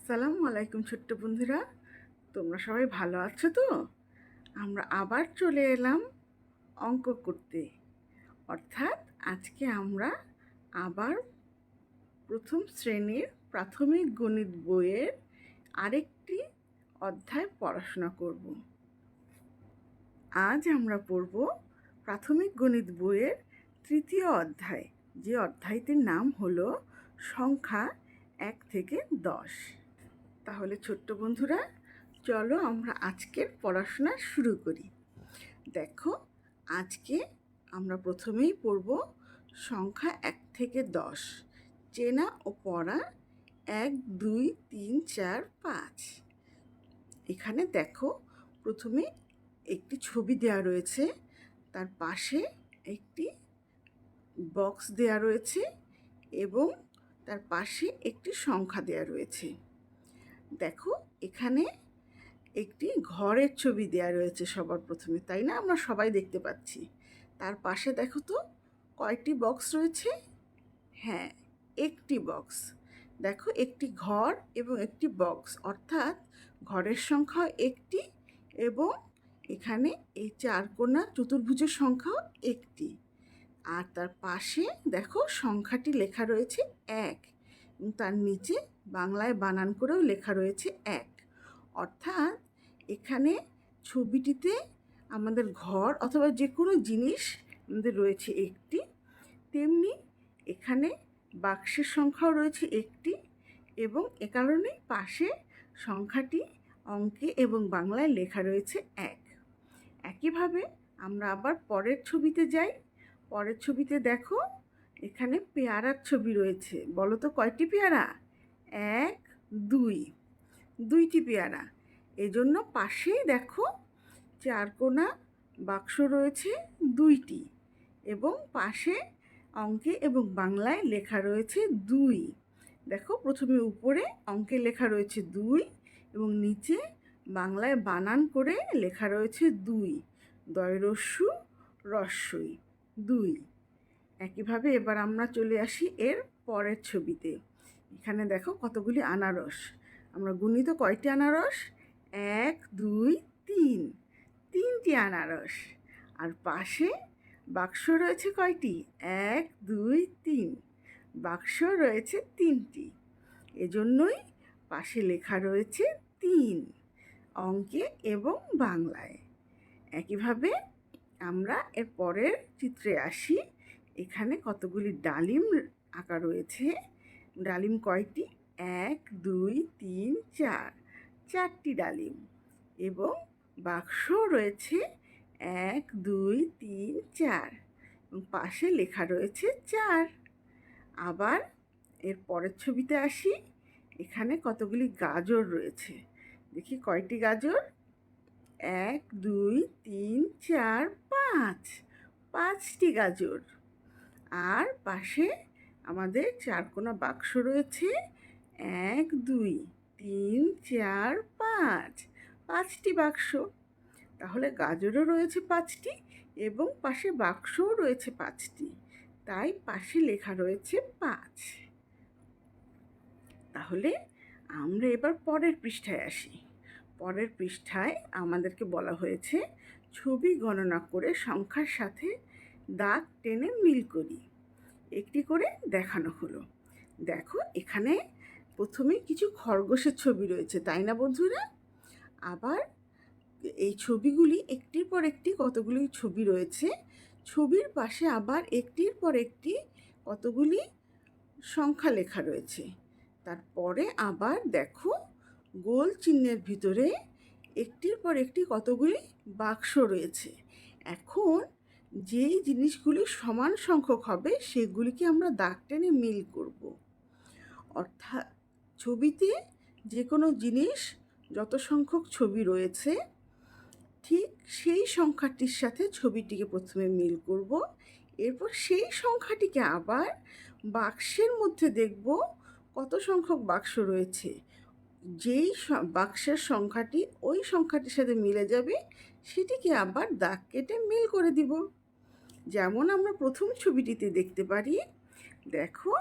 আসসালামু আলাইকুম ছোট্ট বন্ধুরা, তোমরা সবাই ভালো আছো তো? আমরা আবার চলে এলাম অঙ্ক করতে। অর্থাৎ আজকে আমরা আবার প্রথম শ্রেণীর প্রাথমিক গণিত বইয়ের আরেকটি অধ্যায় পড়াশোনা করব। আজ আমরা পড়ব প্রাথমিক গণিত বইয়ের তৃতীয় অধ্যায়, যে অধ্যায়টির নাম হলো সংখ্যা 1 থেকে 10। তাহলে ছোট্ট বন্ধুরা, চলো আমরা আজকের পড়াশোনা শুরু করি। দেখো, আজকে আমরা প্রথমেই পড়ব সংখ্যা 1 থেকে 10, চেনা ও পড়া 1, 2, 3, 4, 5। এখানে দেখো, প্রথমে একটি ছবি দেওয়া রয়েছে, তার পাশে একটি বক্স দেওয়া রয়েছে এবং তার পাশে একটি সংখ্যা দেওয়া রয়েছে। দেখো, এখানে একটি ঘরের ছবি দেওয়া রয়েছে সবার প্রথমে, তাই না? আমরা সবাই দেখতে পাচ্ছি। তার পাশে দেখো তো কয়টি বক্স রয়েছে? হ্যাঁ, একটি বক্স। দেখো, একটি ঘর এবং একটি বক্স, অর্থাৎ ঘরের সংখ্যা একটি এবং এখানে এই চারকোনা চতুর্ভুজের সংখ্যাও একটি। আর তার পাশে দেখো সংখ্যাটি লেখা রয়েছে 1 এবং তার নিচে বাংলায় বানান করেও লেখা রয়েছে 1। অর্থাৎ এখানে ছবিটিতে আমাদের ঘর অথবা যে কোনো জিনিস আমাদের রয়েছে একটি, তেমনি এখানে বাক্সের সংখ্যাও রয়েছে একটি এবং এ কারণে পাশে সংখ্যাটি অঙ্কে এবং বাংলায় লেখা রয়েছে 1। একইভাবে আমরা আবার পরের ছবিতে যাই। পরের ছবিতে দেখো, এখানে পেয়ারার ছবি রয়েছে। বলো তো কয়টি পেয়ারা? 1, 2, 2টি পেয়ারা। এজন্য পাশেই দেখো চারকোনা বাক্স রয়েছে 2টি এবং পাশে অঙ্কে এবং বাংলায় লেখা রয়েছে 2। দেখো, প্রথমে উপরে অঙ্কে লেখা রয়েছে 2 এবং নিচে বাংলায় বানান করে লেখা রয়েছে 2, দয়রস্যু রস্যই 2। একইভাবে এবার আমরা চলে আসি এর পরের ছবিতে। এখানে দেখো কতগুলি আনারস। আমরা গুনি তো কয়টি আনারস? 1, 2, 3, 3টি আনারস। আর পাশে বাক্স রয়েছে কয়টি? 1, 2, 3, বাক্স রয়েছে 3টি। এজন্যই পাশে লেখা রয়েছে 3 অঙ্কে এবং বাংলায়। একইভাবে আমরা এর পরের চিত্রে আসি। এখানে কতগুলি ডালিম আঁকা রয়েছে। ডালিম কয়টি? 1, 2, 3, 4, 4টি ডালিম এবং বাক্স রয়েছে 1, 2, 3, 4 এবং পাশে লেখা রয়েছে 4। আবার এর পরের ছবিতে আসি। এখানে কতগুলি গাজর রয়েছে। দেখি কয়টি গাজর? 1, 2, 3, 4, 5, 5টি গাজর। আর পাশে আমাদের চারকোনা বাক্স রয়েছে 1, 2, 3, 4, 5, 5টি বাক্স। তাহলে গাজরও রয়েছে 5টি এবং পাশে বাক্সও রয়েছে 5টি, তাই পাশে লেখা রয়েছে 5। তাহলে আমরা এবার পরের পৃষ্ঠায় আসি। পরের পৃষ্ঠায় আমাদেরকে বলা হয়েছে ছবি গণনা করে সংখ্যার সাথে দাগ টেনে মিল করি। একটি করে দেখানো হলো। দেখো, এখানে প্রথমে কিছু খরগোশের ছবি রয়েছে, তাই না বন্ধুরা? আবার এই ছবিগুলি একটির পর একটি কতগুলি ছবি রয়েছে। ছবির পাশে আবার একটির পর একটি কতগুলি সংখ্যা লেখা রয়েছে। তারপরে আবার দেখো, গোল চিহ্নের ভিতরে একটির পর একটি কতগুলি বাক্স রয়েছে। এখন যেই জিনিসগুলি সমান সংখ্যক হবে সেগুলিকে আমরা দাগ টেনে মিল করব। অর্থাৎ ছবিতে যে কোনো জিনিস যত সংখ্যক ছবি রয়েছে, ঠিক সেই সংখ্যাটির সাথে ছবিটিকে প্রথমে মিল করব। এরপর সেই সংখ্যাটিকে আবার বাক্সের মধ্যে দেখব কত সংখ্যক বাক্স রয়েছে। যেই বাক্সের সংখ্যাটি ওই সংখ্যাটির সাথে মিলে যাবে সেটিকে আবার দাগ কেটে মিল করে দিব। যেমন আমরা প্রথম ছবিটিতে দেখতে পারি। দেখো,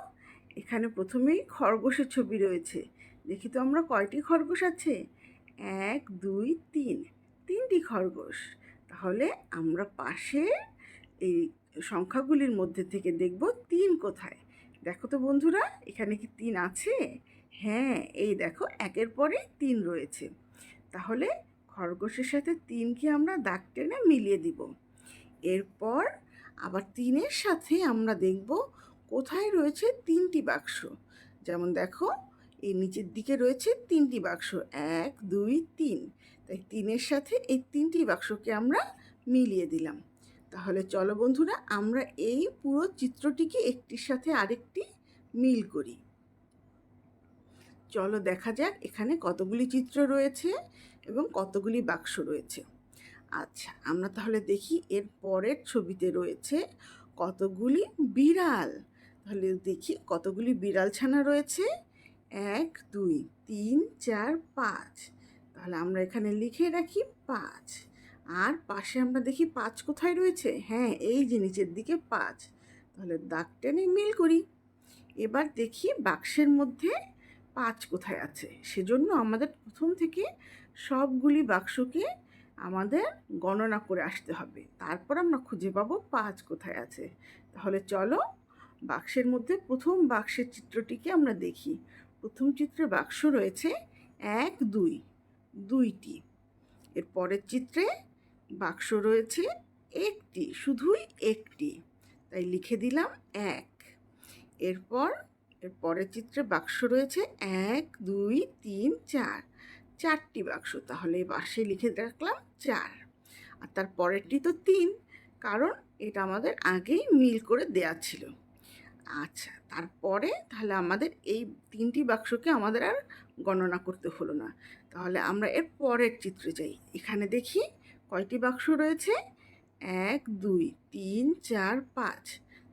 এখানে প্রথমেই খরগোশের ছবি রয়েছে। দেখি তো আমরা কয়টি খরগোশ আছে? 1 2 3, 3টি খরগোশ। তাহলে আমরা পাশে এই সংখ্যাগুলির মধ্যে থেকে দেখব 3 কোথায়। দেখো তো বন্ধুরা, এখানে কি 3 আছে? হ্যাঁ, এই দেখো একের পরে 3 রয়েছে। তাহলে খরগোশের সাথে 3কে আমরা দাগ টেনে মিলিয়ে দিব। এরপর আবার 3-এর সাথে আমরা দেখব কোথায় রয়েছে 3টি বাক্স। যেমন দেখো, এই নিচের দিকে রয়েছে 3টি বাক্স, 1 2 3। তাই 3-এর সাথে এই 3টি বাক্সকে আমরা মিলিয়ে দিলাম। তাহলে চলো বন্ধুরা, আমরা এই পুরো চিত্রটিকে একটির সাথে আরেকটি মিল করি। চলো দেখা যাক এখানে কতগুলি চিত্র রয়েছে এবং কতগুলি বাক্স রয়েছে। আচ্ছা, আমরা তাহলে দেখি এর পরের ছবিতে রয়েছে কতগুলি বিড়াল। তাহলে দেখি কতগুলি বিড়াল ছানা রয়েছে। 1 2 3 4 5। তাহলে আমরা এখানে লিখে রাখি 5। আর পাশে আমরা দেখি 5 কোথায় রয়েছে? হ্যাঁ, এই যে নিচের দিকে 5। তাহলে দাগ টেনে মিল করি। এবার দেখি বাক্সের মধ্যে 5 কোথায় আছে। সেজন্য আমাদের প্রথম থেকে সবগুলি বাক্সকে আমাদের গণনা করে আসতে হবে। তারপর আমরা খুঁজে পাবো 5 কোথায় আছে। তাহলে চলো বাক্সের মধ্যে প্রথম বাক্সের চিত্রটিকে আমরা দেখি। প্রথম চিত্রে বাক্স রয়েছে 1 2, 2টি। এর পরের চিত্রে বাক্স রয়েছে একটি, শুধুই একটি, তাই লিখে দিলাম 1। এরপর এর পরের চিত্রে বাক্স রয়েছে 1 2 3 4, 4টি বাক্স। তাহলে এই পাশে লিখে রাখলাম 4। আর তার পরেরটি তো 3, কারণ এটা আমাদের আগেই মিল করে দেয়া ছিল। আচ্ছা, তারপরে তাহলে আমাদের এই 3টি বাক্সকে আমাদের আর গণনা করতে হলো না। তাহলে আমরা এর পরের চিত্রে যাই। এখানে দেখি কয়টি বাক্স রয়েছে? 1 2 3 4 5।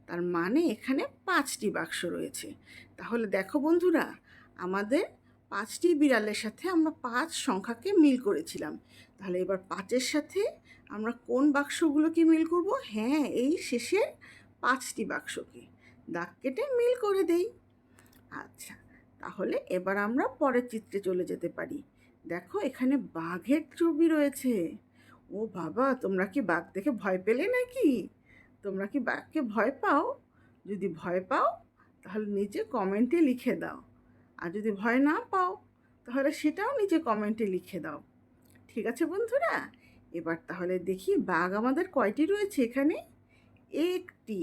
তার মানে এখানে 5টি বাক্স রয়েছে। তাহলে দেখো বন্ধুরা, আমাদের 5টি বিড়ালের সাথে আমরা 5 সংখ্যাকে মিল করেছিলাম। তাহলে এবার 5-এর সাথে আমরা কোন বাক্সগুলোকে মিল করব? হ্যাঁ, এই শেষের 5টি বাক্সকে দাগ কেটে মিল করে দেই। আচ্ছা, তাহলে এবার আমরা পরের চিত্রে চলে যেতে পারি। দেখো এখানে বাঘের ছবি রয়েছে। ও বাবা, তোমরা কি বাঘ দেখে ভয় পেলে নাকি? তোমরা কি বাঘকে ভয় পাও? যদি ভয় পাও তাহলে নিচে কমেন্টে লিখে দাও। আর যদি ভয় না পাও তাহলে সেটাও নিচে কমেন্টে লিখে দাও। ঠিক আছে বন্ধুরা? এবার তাহলে দেখি বাঘ আমাদের কয়টি রয়েছে এখানে? একটি।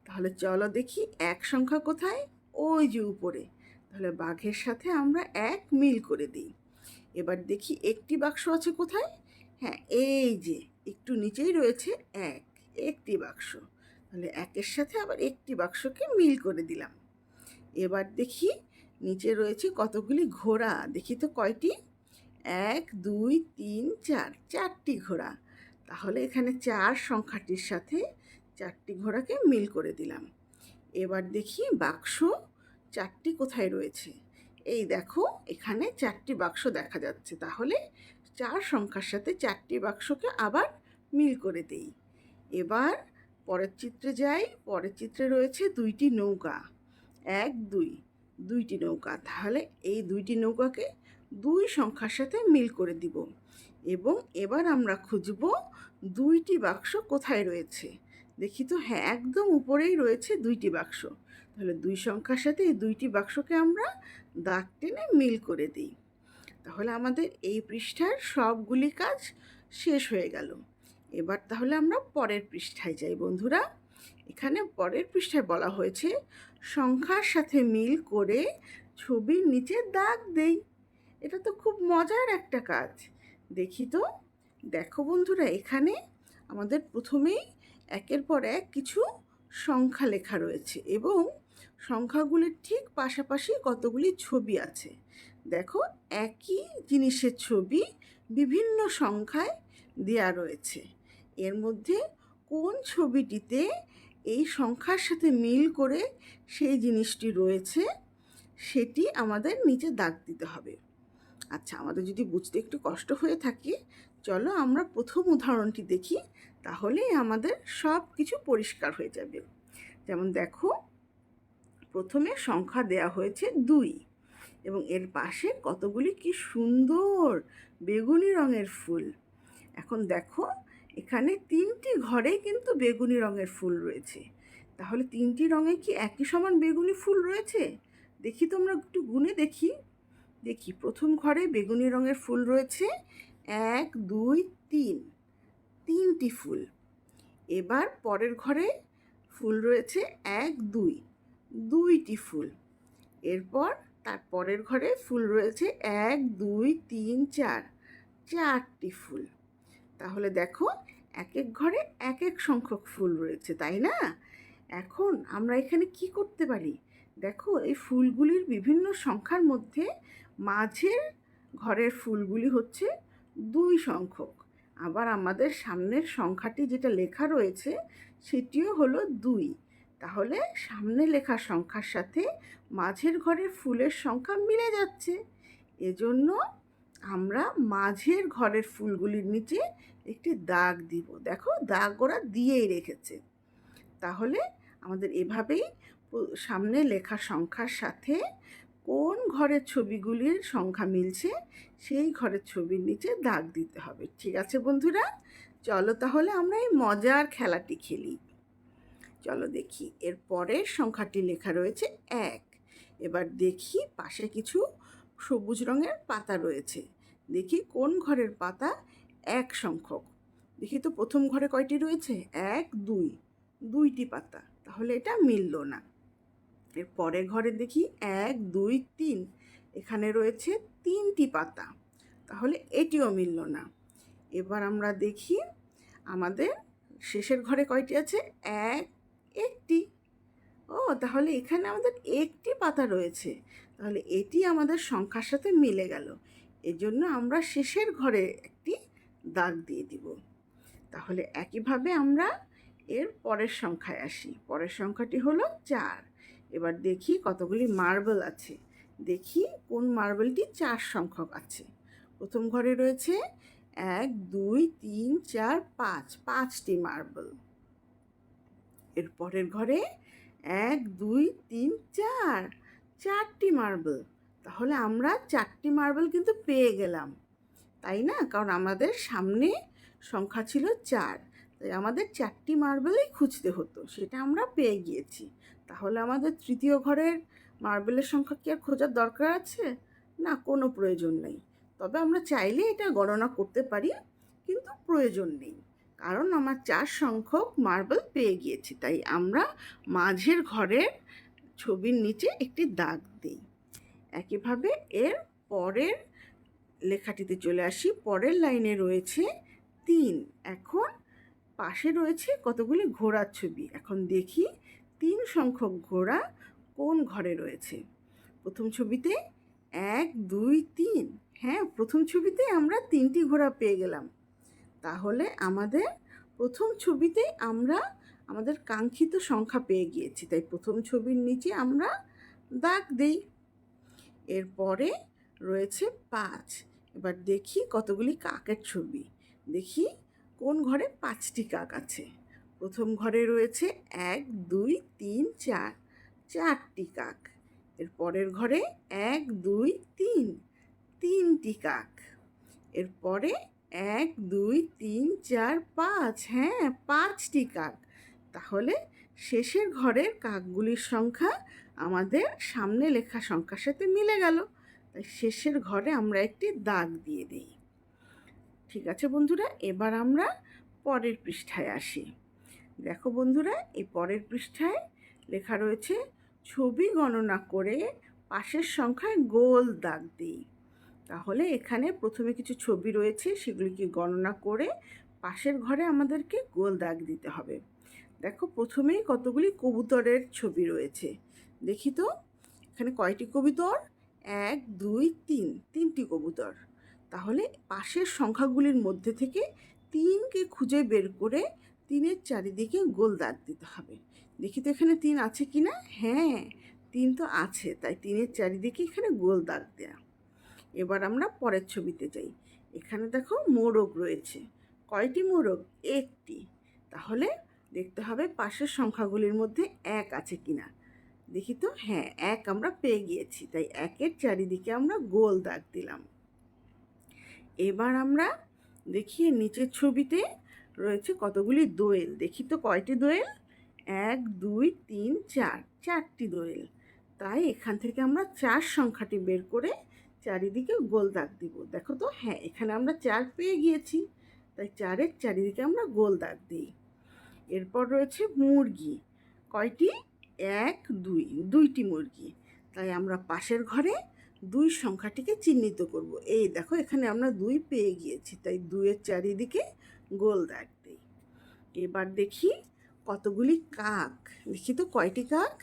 তাহলে চলো দেখি 1 সংখ্যা কোথায়? ওই যে উপরে। তাহলে বাঘের সাথে আমরা 1 মিল করে দিই। এবার দেখি একটি বাক্স আছে কোথায়? হ্যাঁ, এই যে একটু নিচেই রয়েছে 1, একটি বাক্স। তাহলে 1-এর সাথে আবার একটি বাক্সকে মিল করে দিলাম। এবার দেখি নিচে রয়েছে কতগুলি ঘোড়া। দেখি তো কয়টি? 1 2 3 4, 4টি ঘোড়া। তাহলে এখানে 4 সংখ্যাটির সাথে 4টি ঘোড়াকে মিল করে দিলাম। এবার দেখি বাক্স 4টি কোথায় রয়েছে। এই দেখো এখানে 4টি বাক্স দেখা যাচ্ছে। তাহলে 4 সংখ্যার সাথে 4টি বাক্সকে আবার মিল করে দেই। এবার পরের চিত্রে যাই। পরের চিত্রে রয়েছে 2টি নৌকা। 1 2, 2টি নৌকা। তাহলে এই 2টি নৌকাকে 2 সংখ্যার সাথে মিল করে দিব। এবং এবার আমরা খুঁজব 2টি বাক্স কোথায় রয়েছে। দেখি তো, হ্যাঁ, একদম উপরেই রয়েছে 2টি বাক্স। তাহলে 2 সংখ্যার সাথে এই 2টি বাক্সকে আমরা দাগ টেনে মিল করে দিই। তাহলে আমাদের এই পৃষ্ঠার সবগুলি কাজ শেষ হয়ে গেল। এবার তাহলে আমরা পরের পৃষ্ঠায় যাই বন্ধুরা। এখানে পরের পৃষ্ঠায় বলা হয়েছে সংখ্যার সাথে মিল করে ছবির নিচে দাগ দেই। এটা তো খুব মজার একটা কাজ। দেখি তো, দেখো বন্ধুরা, এখানে আমাদের প্রথমেই একের পর এক কিছু সংখ্যা লেখা রয়েছে এবং সংখ্যাগুলির ঠিক পাশাপাশি কতগুলি ছবি আছে। দেখো, একই জিনিসের ছবি বিভিন্ন সংখ্যায় দেয়া রয়েছে। এর মধ্যে কোন ছবিটিতে এই সংখ্যার সাথে মিল করে সেই জিনিসটি রয়েছে সেটি আমাদের নিচে দাগ দিতে হবে। আচ্ছা, আমাদের যদি বুঝতে একটু কষ্ট হয়ে থাকে, চলো আমরা প্রথম উদাহরণটি দেখি, তাহলেই আমাদের সব কিছু পরিষ্কার হয়ে যাবে। যেমন দেখো, প্রথমে সংখ্যা দেয়া হয়েছে 2 এবং এর পাশে কতগুলি কি সুন্দর বেগুনি রঙের ফুল। এখন দেখো এখানে 3টি ঘরে কিন্তু বেগুনি রঙের ফুল রয়েছে। তাহলে 3টি রঙে কি একই সমান বেগুনি ফুল রয়েছে? দেখি তোমরা একটু গুনে দেখি। প্রথম ঘরে বেগুনি রঙের ফুল রয়েছে 1 2 3, 3টি ফুল। এবার পরের ঘরে ফুল রয়েছে 1 2, 2টি ফুল। এরপর তার পরের ঘরে ফুল রয়েছে 1 2 3 4, 4টি ফুল। তাহলে দেখো এক এক ঘরে এক এক সংখ্যক ফুল রয়েছে, তাই না? এখন আমরা এখানে কি করতে পারি? দেখো এই ফুলগুলির বিভিন্ন সংখ্যার মধ্যে মাঝের ঘরের ফুলগুলি হচ্ছে 2 সংখ্যক। আবার আমাদের সামনের সংখ্যাটি যেটা লেখা রয়েছে সেটিও হলো 2। তাহলে সামনে লেখা সংখ্যার সাথে মাঝের ঘরের ফুলের সংখ্যা মিলে যাচ্ছে। এজন্য আমরা মাঝের ঘরের ফুলগুলির নিচে একটি দাগ দিব। দেখো দাগ ওরা দিয়েই রেখেছে। তাহলে আমাদের এভাবেই সামনে লেখা সংখ্যার সাথে কোন ঘরের ছবিগুলির সংখ্যা মিলছে সেই ঘরের ছবির নিচে দাগ দিতে হবে। ঠিক আছে বন্ধুরা, চলো তাহলে আমরা এই মজার খেলাটি খেলি। চলো দেখি, এর পরের সংখ্যাটি লেখা রয়েছে 1। এবার দেখি পাশে কিছু সবুজ রঙের পাতা রয়েছে। দেখি কোন ঘরের পাতা 1 সংখ্যক। দেখি তো প্রথম ঘরে কয়টি রয়েছে? 1 2, 2টি পাতা। তাহলে এটা মিলল না। এর পরের ঘরে দেখি 1 2 3, এখানে রয়েছে 3টি পাতা। তাহলে এটিও মিলল না। এবার আমরা দেখি আমাদের শেষের ঘরে কয়টি আছে? 1টি। ও তাহলে এখানে আমাদের 1টি পাতা রয়েছে। তাহলে এটি আমাদের সংখ্যার সাথে মিলে গেল। এজন্য আমরা শেষের ঘরে একটি দাগ দিয়ে দিব। তাহলে একইভাবে আমরা এর পরের সংখ্যায় আসি। পরের সংখ্যাটি হলো 4। এবার দেখি কতগুলি মার্বেল আছে। দেখি কোন মার্বেলটি 4 সংখ্যক আছে। প্রথম ঘরে রয়েছে 1 2 3 4 5, 5টি মার্বেল। এর পরের ঘরে 1 2 3 4, 4টি মার্বেল। তাহলে আমরা 4টি মার্বেল কিন্তু পেয়ে গেলাম, তাই না? কারণ আমাদের সামনে সংখ্যা ছিল 4, তাই আমাদের 4টি মার্বেলই খুঁজতে হতো, সেটা আমরা পেয়ে গিয়েছি। তাহলে আমাদের তৃতীয় ঘরের মার্বেলের সংখ্যা কি আর খোঁজার দরকার আছে? না, কোনো প্রয়োজন নেই। তবে আমরা চাইলে এটা গণনা করতে পারি, কিন্তু প্রয়োজন নেই, কারণ আমরা 4 সংখ্যক মার্বেল পেয়ে গিয়েছি। তাই আমরা মাঝের ঘরের ছবির নিচে একটি দাগ দিই। একইভাবে এর পরের লেখাটিতে চলে আসি। পরের লাইনে রয়েছে 3। এখন পাশে রয়েছে কতগুলি ঘোড়ার ছবি। এখন দেখি 3 সংখ্যক ঘোড়া কোন ঘরে রয়েছে। প্রথম ছবিতে 1 2 3, হ্যাঁ প্রথম ছবিতে আমরা 3টি ঘোড়া পেয়ে গেলাম। তাহলে আমাদের প্রথম ছবিতে আমরা আমাদের কাঙ্ক্ষিত সংখ্যা পেয়ে গিয়েছি, তাই প্রথম ছবির নিচে আমরা দাগ দিই। এরপরে রয়েছে 5। এবার দেখি কতগুলি কাকের ছবি। দেখি কোন ঘরে 5টি কাক আছে। প্রথম ঘরে রয়েছে 1 2 3 4, 4টি কাক। এর পরের ঘরে 1 2 3, 3টি কাক। এরপরে 1 2 3 4 5, হ্যাঁ 5টি কাক। তাহলে শেষের ঘরের কাকগুলির সংখ্যা আমাদের সামনে লেখা সংখ্যার সাথে মিলে গেল, তাই শেষের ঘরে আমরা একটি দাগ দিয়ে দিই। ঠিক আছে বন্ধুরা, এবার আমরা পরের পৃষ্ঠায় আসি। দেখো বন্ধুরা, এই পরের পৃষ্ঠায় লেখা রয়েছে ছবি গণনা করে পাশের সংখ্যায় গোল দাগ দিই। তাহলে এখানে প্রথমে কিছু ছবি রয়েছে, সেগুলিকে গণনা করে পাশের ঘরে আমাদেরকে গোল দাগ দিতে হবে। দেখো প্রথমেই কতগুলি কবুতরের ছবি রয়েছে। দেখি তো এখানে কয়টি কবুতর? 1 2 3, 3টি কবুতর। তাহলে পাশের সংখ্যাগুলির মধ্যে থেকে 3কে খুঁজে বের করে 3-এর চারিদিকে গোল দাগ দিতে হবে। দেখি তো এখানে 3 আছে কি না? হ্যাঁ 3 তো আছে, তাই 3-এর চারিদিকে এখানে গোল দাগ দেয়া। এবার আমরা পরের ছবিতে যাই। এখানে দেখো মোরগ রয়েছে। কয়টি মোরগ? 1টি। তাহলে দেখতে হবে পাশের সংখ্যাগুলির মধ্যে 1 আছে কিনা। দেখি তো, হ্যাঁ, এক আমরা পেয়ে গিয়েছি, তাই একের চারিদিকে আমরা গোল দাগ দিলাম। এবার আমরা দেখি নিচের ছবিতে রয়েছে কতগুলি দোয়েল। দেখি তো কয়টি দোয়েল? 1 2 3 4, 4টি দোয়েল। তাই এখান থেকে আমরা 4 সংখ্যাটি বের করে চারিদিকে গোল দাগ দিব। দেখো তো, হ্যাঁ, এখানে আমরা 4 পেয়ে গিয়েছি, তাই 4-এর চারিদিকে আমরা গোল দাগ দিই। এরপর রয়েছে মুরগি। কয়টি? 1 2, 2টি মুরগি। তাই আমরা পাশের ঘরে 2 সংখ্যাটিকে চিহ্নিত করব। এই দেখো, এখানে আমরা 2 পেয়ে গিয়েছি, তাই 2-এর চারিদিকে গোল দাগ দিই। এবার দেখি কতগুলি কাক। দেখি তো কয়টি কাক?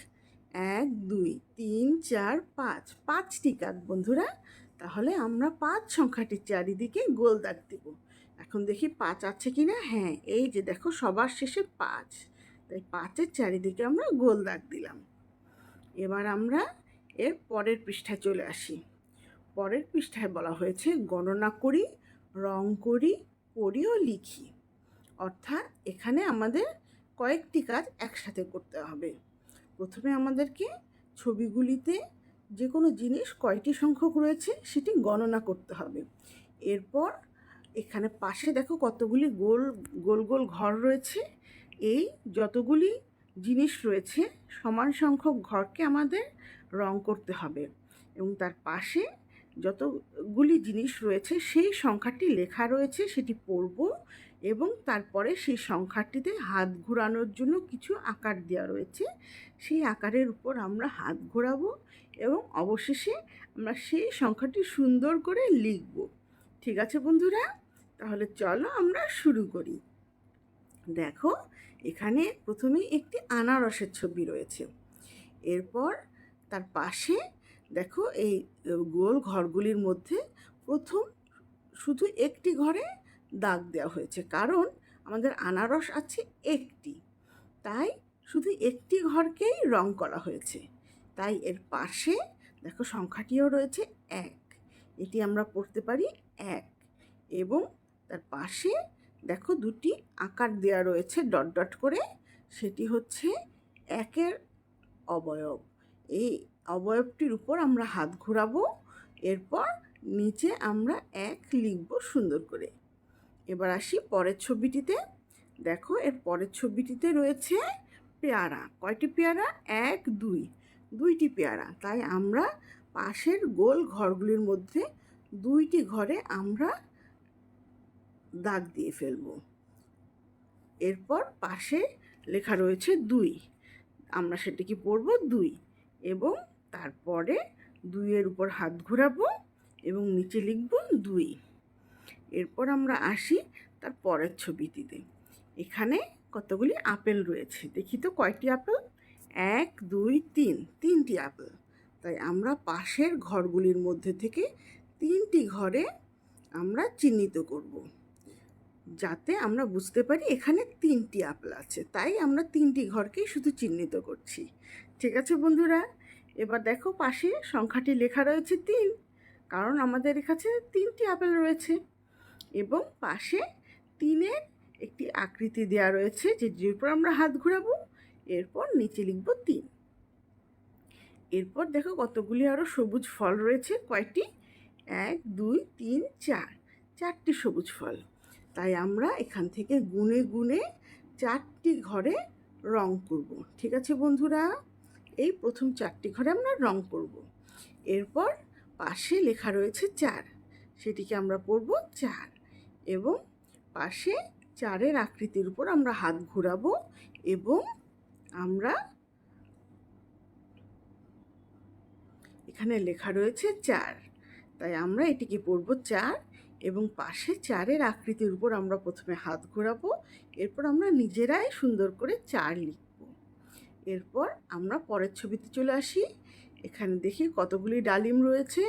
1 2 3 4 5, 5টি কাক বন্ধুরা। তাহলে আমরা 5 সংখ্যাটির চারিদিকে গোল দাগ দেব। এখন দেখি 5 আছে কি না। হ্যাঁ, এই যে দেখো, সবার শেষে 5, তাই 5-এর চারিদিকে আমরা গোল দাগ দিলাম। এবার আমরা এর পরের পৃষ্ঠায় চলে আসি। পরের পৃষ্ঠায় বলা হয়েছে গণনা করি, রং করি, পড়ি ও লিখি। অর্থাৎ এখানে আমাদের কয়েকটি কাজ একসাথে করতে হবে। প্রথমে আমাদেরকে ছবিগুলিতে যে কোনো জিনিস কয়টি সংখ্যক রয়েছে সেটি গণনা করতে হবে। এরপর এখানে পাশে দেখো কতগুলি গোল গোল গোল ঘর রয়েছে। এই যতগুলি জিনিস রয়েছে সমান সংখ্যক ঘরকে আমাদের রং করতে হবে, এবং তার পাশে যতগুলি জিনিস রয়েছে সেই সংখ্যাটি লেখা রয়েছে সেটি পড়ব, এবং তারপরে সেই সংখ্যাটিতে হাত ঘোরানোর জন্য কিছু আকার দেওয়া রয়েছে, সেই আকারের উপর আমরা হাত ঘোরাবো এবং অবশেষে আমরা সেই সংখ্যাটি সুন্দর করে লিখব। ঠিক আছে বন্ধুরা, তাহলে চলো আমরা শুরু করি। দেখো, এখানে প্রথমে একটি আনারসের ছবি রয়েছে। এরপর তার পাশে দেখো এই গোল ঘরগুলির মধ্যে প্রথম শুধু একটি ঘরে দাগ দেওয়া হয়েছে, কারণ আমাদের আনারস আছে একটি, তাই শুধু একটি ঘরকেই রং করা হয়েছে। তাই এর পাশে দেখো সংখ্যাটিও রয়েছে 1, এটি আমরা পড়তে পারি 1। এবং তার পাশে দেখো 2টি আকার দেওয়া রয়েছে ডট ডট করে, সেটি হচ্ছে 1-এর অবয়ব। এই অবয়বটির উপর আমরা হাত ঘোরাবো, এরপর নিচে আমরা 1 লিখব সুন্দর করে। এবার আসি পরের ছবিটিতে। দেখো, এর পরের ছবিটিতে রয়েছে পেয়ারা। কয়টি পেয়ারা? 1 2, 2টি পেয়ারা। তাই আমরা পাশের গোল ঘরগুলির মধ্যে 2টি ঘরে আমরা দাগ দিয়ে ফেলব। এরপর পাশে লেখা রয়েছে 2, আমরা সেটিকে পড়ব 2, এবং তারপরে 2-এর উপর হাত ঘোরাবো এবং নিচে লিখব 2। এরপর আমরা আসি তার পরের ছবিটিতে। এখানে কতগুলি আপেল রয়েছে। দেখি তো কয়টি আপেল? 1 2 3, 3টি আপেল। তাই আমরা পাশের ঘরগুলির মধ্যে থেকে 3টি ঘরে আমরা চিহ্নিত করব, যাতে আমরা বুঝতে পারি এখানে 3টি আপেল আছে। তাই আমরা 3টি ঘরকেই শুধু চিহ্নিত করছি। ঠিক আছে বন্ধুরা, এবার দেখো পাশে সংখ্যাটি লেখা রয়েছে 3, কারণ আমাদের কাছে 3টি আপেল রয়েছে, এবং পাশে 3-এর একটি আকৃতি দেওয়া রয়েছে যেটির উপর আমরা হাত ঘোরাবো, এরপর নিচে লিখব 3। এরপর দেখো কতগুলি আরও সবুজ ফল রয়েছে। কয়টি? 1 2 3 4, 4টি সবুজ ফল। তাই আমরা এখান থেকে গুনে গুনে 4টি ঘরে রং করব। ঠিক আছে বন্ধুরা, এই প্রথম 4টি ঘরে আমরা রং করব। এরপর পাশে লেখা রয়েছে 4, সেটিকে আমরা পড়ব 4, এবং পাশে 4-এর আকৃতির উপর আমরা হাত ঘোরাবো, এবং আমরা এখানে লেখা রয়েছে 4, তাই আমরা এটিকে পড়ব 4, এবং পাশে 4-এর আকৃতির উপর আমরা প্রথমে হাত ঘোরাবো, এরপর আমরা নিজেরাই সুন্দর করে 4 লিখব। এরপর আমরা পরের ছবিতে চলে আসি। এখানে দেখি কতগুলি ডালিম রয়েছে।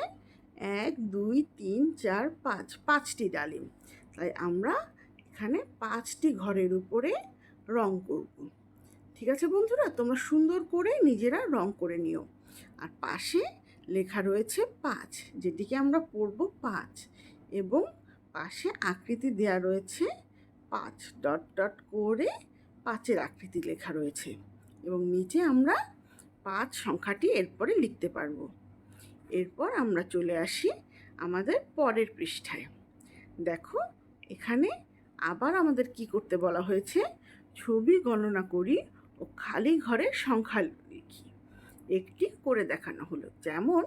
1 2 3 4 5, 5টি ডালিম। তাই আমরা এখানে 5টি ঘরের উপরে রং করব। ঠিক আছে বন্ধুরা, তোমরা সুন্দর করে নিজেরা রং করে নিও। আর পাশে লেখা রয়েছে 5, যেটিকে আমরা পড়ব 5, এবং পাশে আকৃতি দেওয়া রয়েছে 5, ডট ডট করে 5-এর আকৃতি লেখা রয়েছে, এবং নিচে আমরা 5 সংখ্যাটি এরপরে লিখতে পারবো। এরপর আমরা চলে আসি আমাদের পরের পৃষ্ঠায়। দেখো এখানে আবার আমাদের কি করতে বলা হয়েছে, ছবি গণনা করি ও খালি ঘরের সংখ্যা লিখি। একটি করে দেখানো হলো। যেমন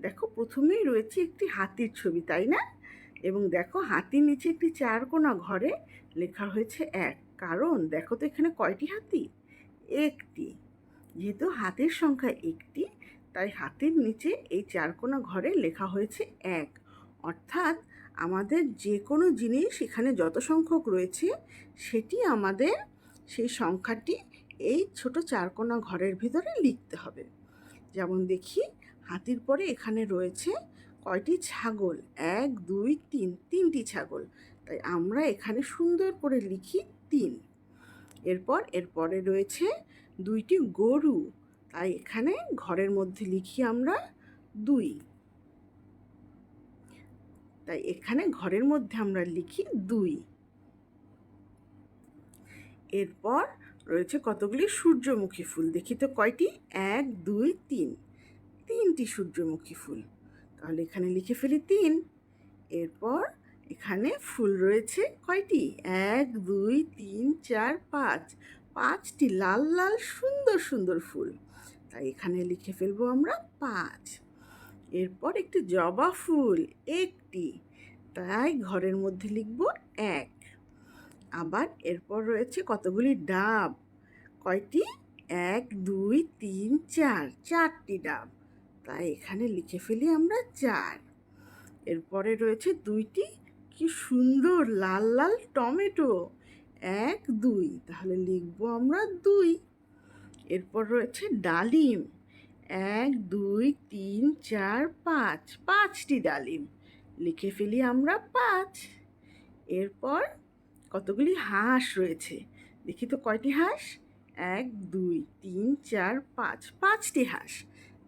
দেখো প্রথমেই রয়েছে একটি হাতির ছবি, তাই না? এবং দেখো হাতির নিচে একটি 4 কোণা ঘরে লেখা হয়েছে 1। কারণ দেখো তো এখানে কয়টি হাতি? একটি। যেহেতু হাতির সংখ্যা একটি, তাই হাতির নিচে এই 4 কোণা ঘরে লেখা হয়েছে 1। অর্থাৎ আমাদের যে কোনো জিনিস এখানে যত সংখ্যক রয়েছে সেটি আমাদের সেই সংখ্যাটি এই ছোট 4 কোণা ঘরের ভিতরে লিখতে হবে। যেমন দেখি হাতির পরে এখানে রয়েছে কয়টি ছাগল? 1 2 3, 3টি ছাগল। তাই আমরা এখানে সুন্দর করে লিখি 3। এরপরে রয়েছে 2টি গরু, তাই এখানে ঘরের মধ্যে লিখি আমরা 2। তাই এখানে ঘরের মধ্যে আমরা লিখি 2। এরপর রয়েছে কতগুলি সূর্যমুখী ফুল, দেখি তো কয়টি? 1 2 3, 3টি সূর্যমুখী ফুল। তাহলে এখানে লিখে ফেলি 3। এরপর এখানে ফুল রয়েছে কয়টি? 1 2 3 4 5, 5টি লাল লাল সুন্দর সুন্দর ফুল। তাই এখানে লিখে ফেলবো আমরা 5। এরপর একটি জবা ফুল, একটি, তাই ঘরের মধ্যে লিখব 1। আবার এরপর রয়েছে কতগুলি ডাব, কয়টি? 1 2 3 4, 4টি ডাব। তাই এখানে লিখে ফেলি আমরা 4। এরপরে রয়েছে 2টি কি সুন্দর লাল লাল টমেটো, 1 2, তাহলে লিখব আমরা 2। এরপর রয়েছে ডালিম, 1 2 3 4 5, 5টি ডালিম। লিখে ফেলি আমরা 5। এরপর কতগুলি হাঁস রয়েছে, দেখি তো কয়টি হাঁস? 1 2 3 4 5, 5টি হাঁস।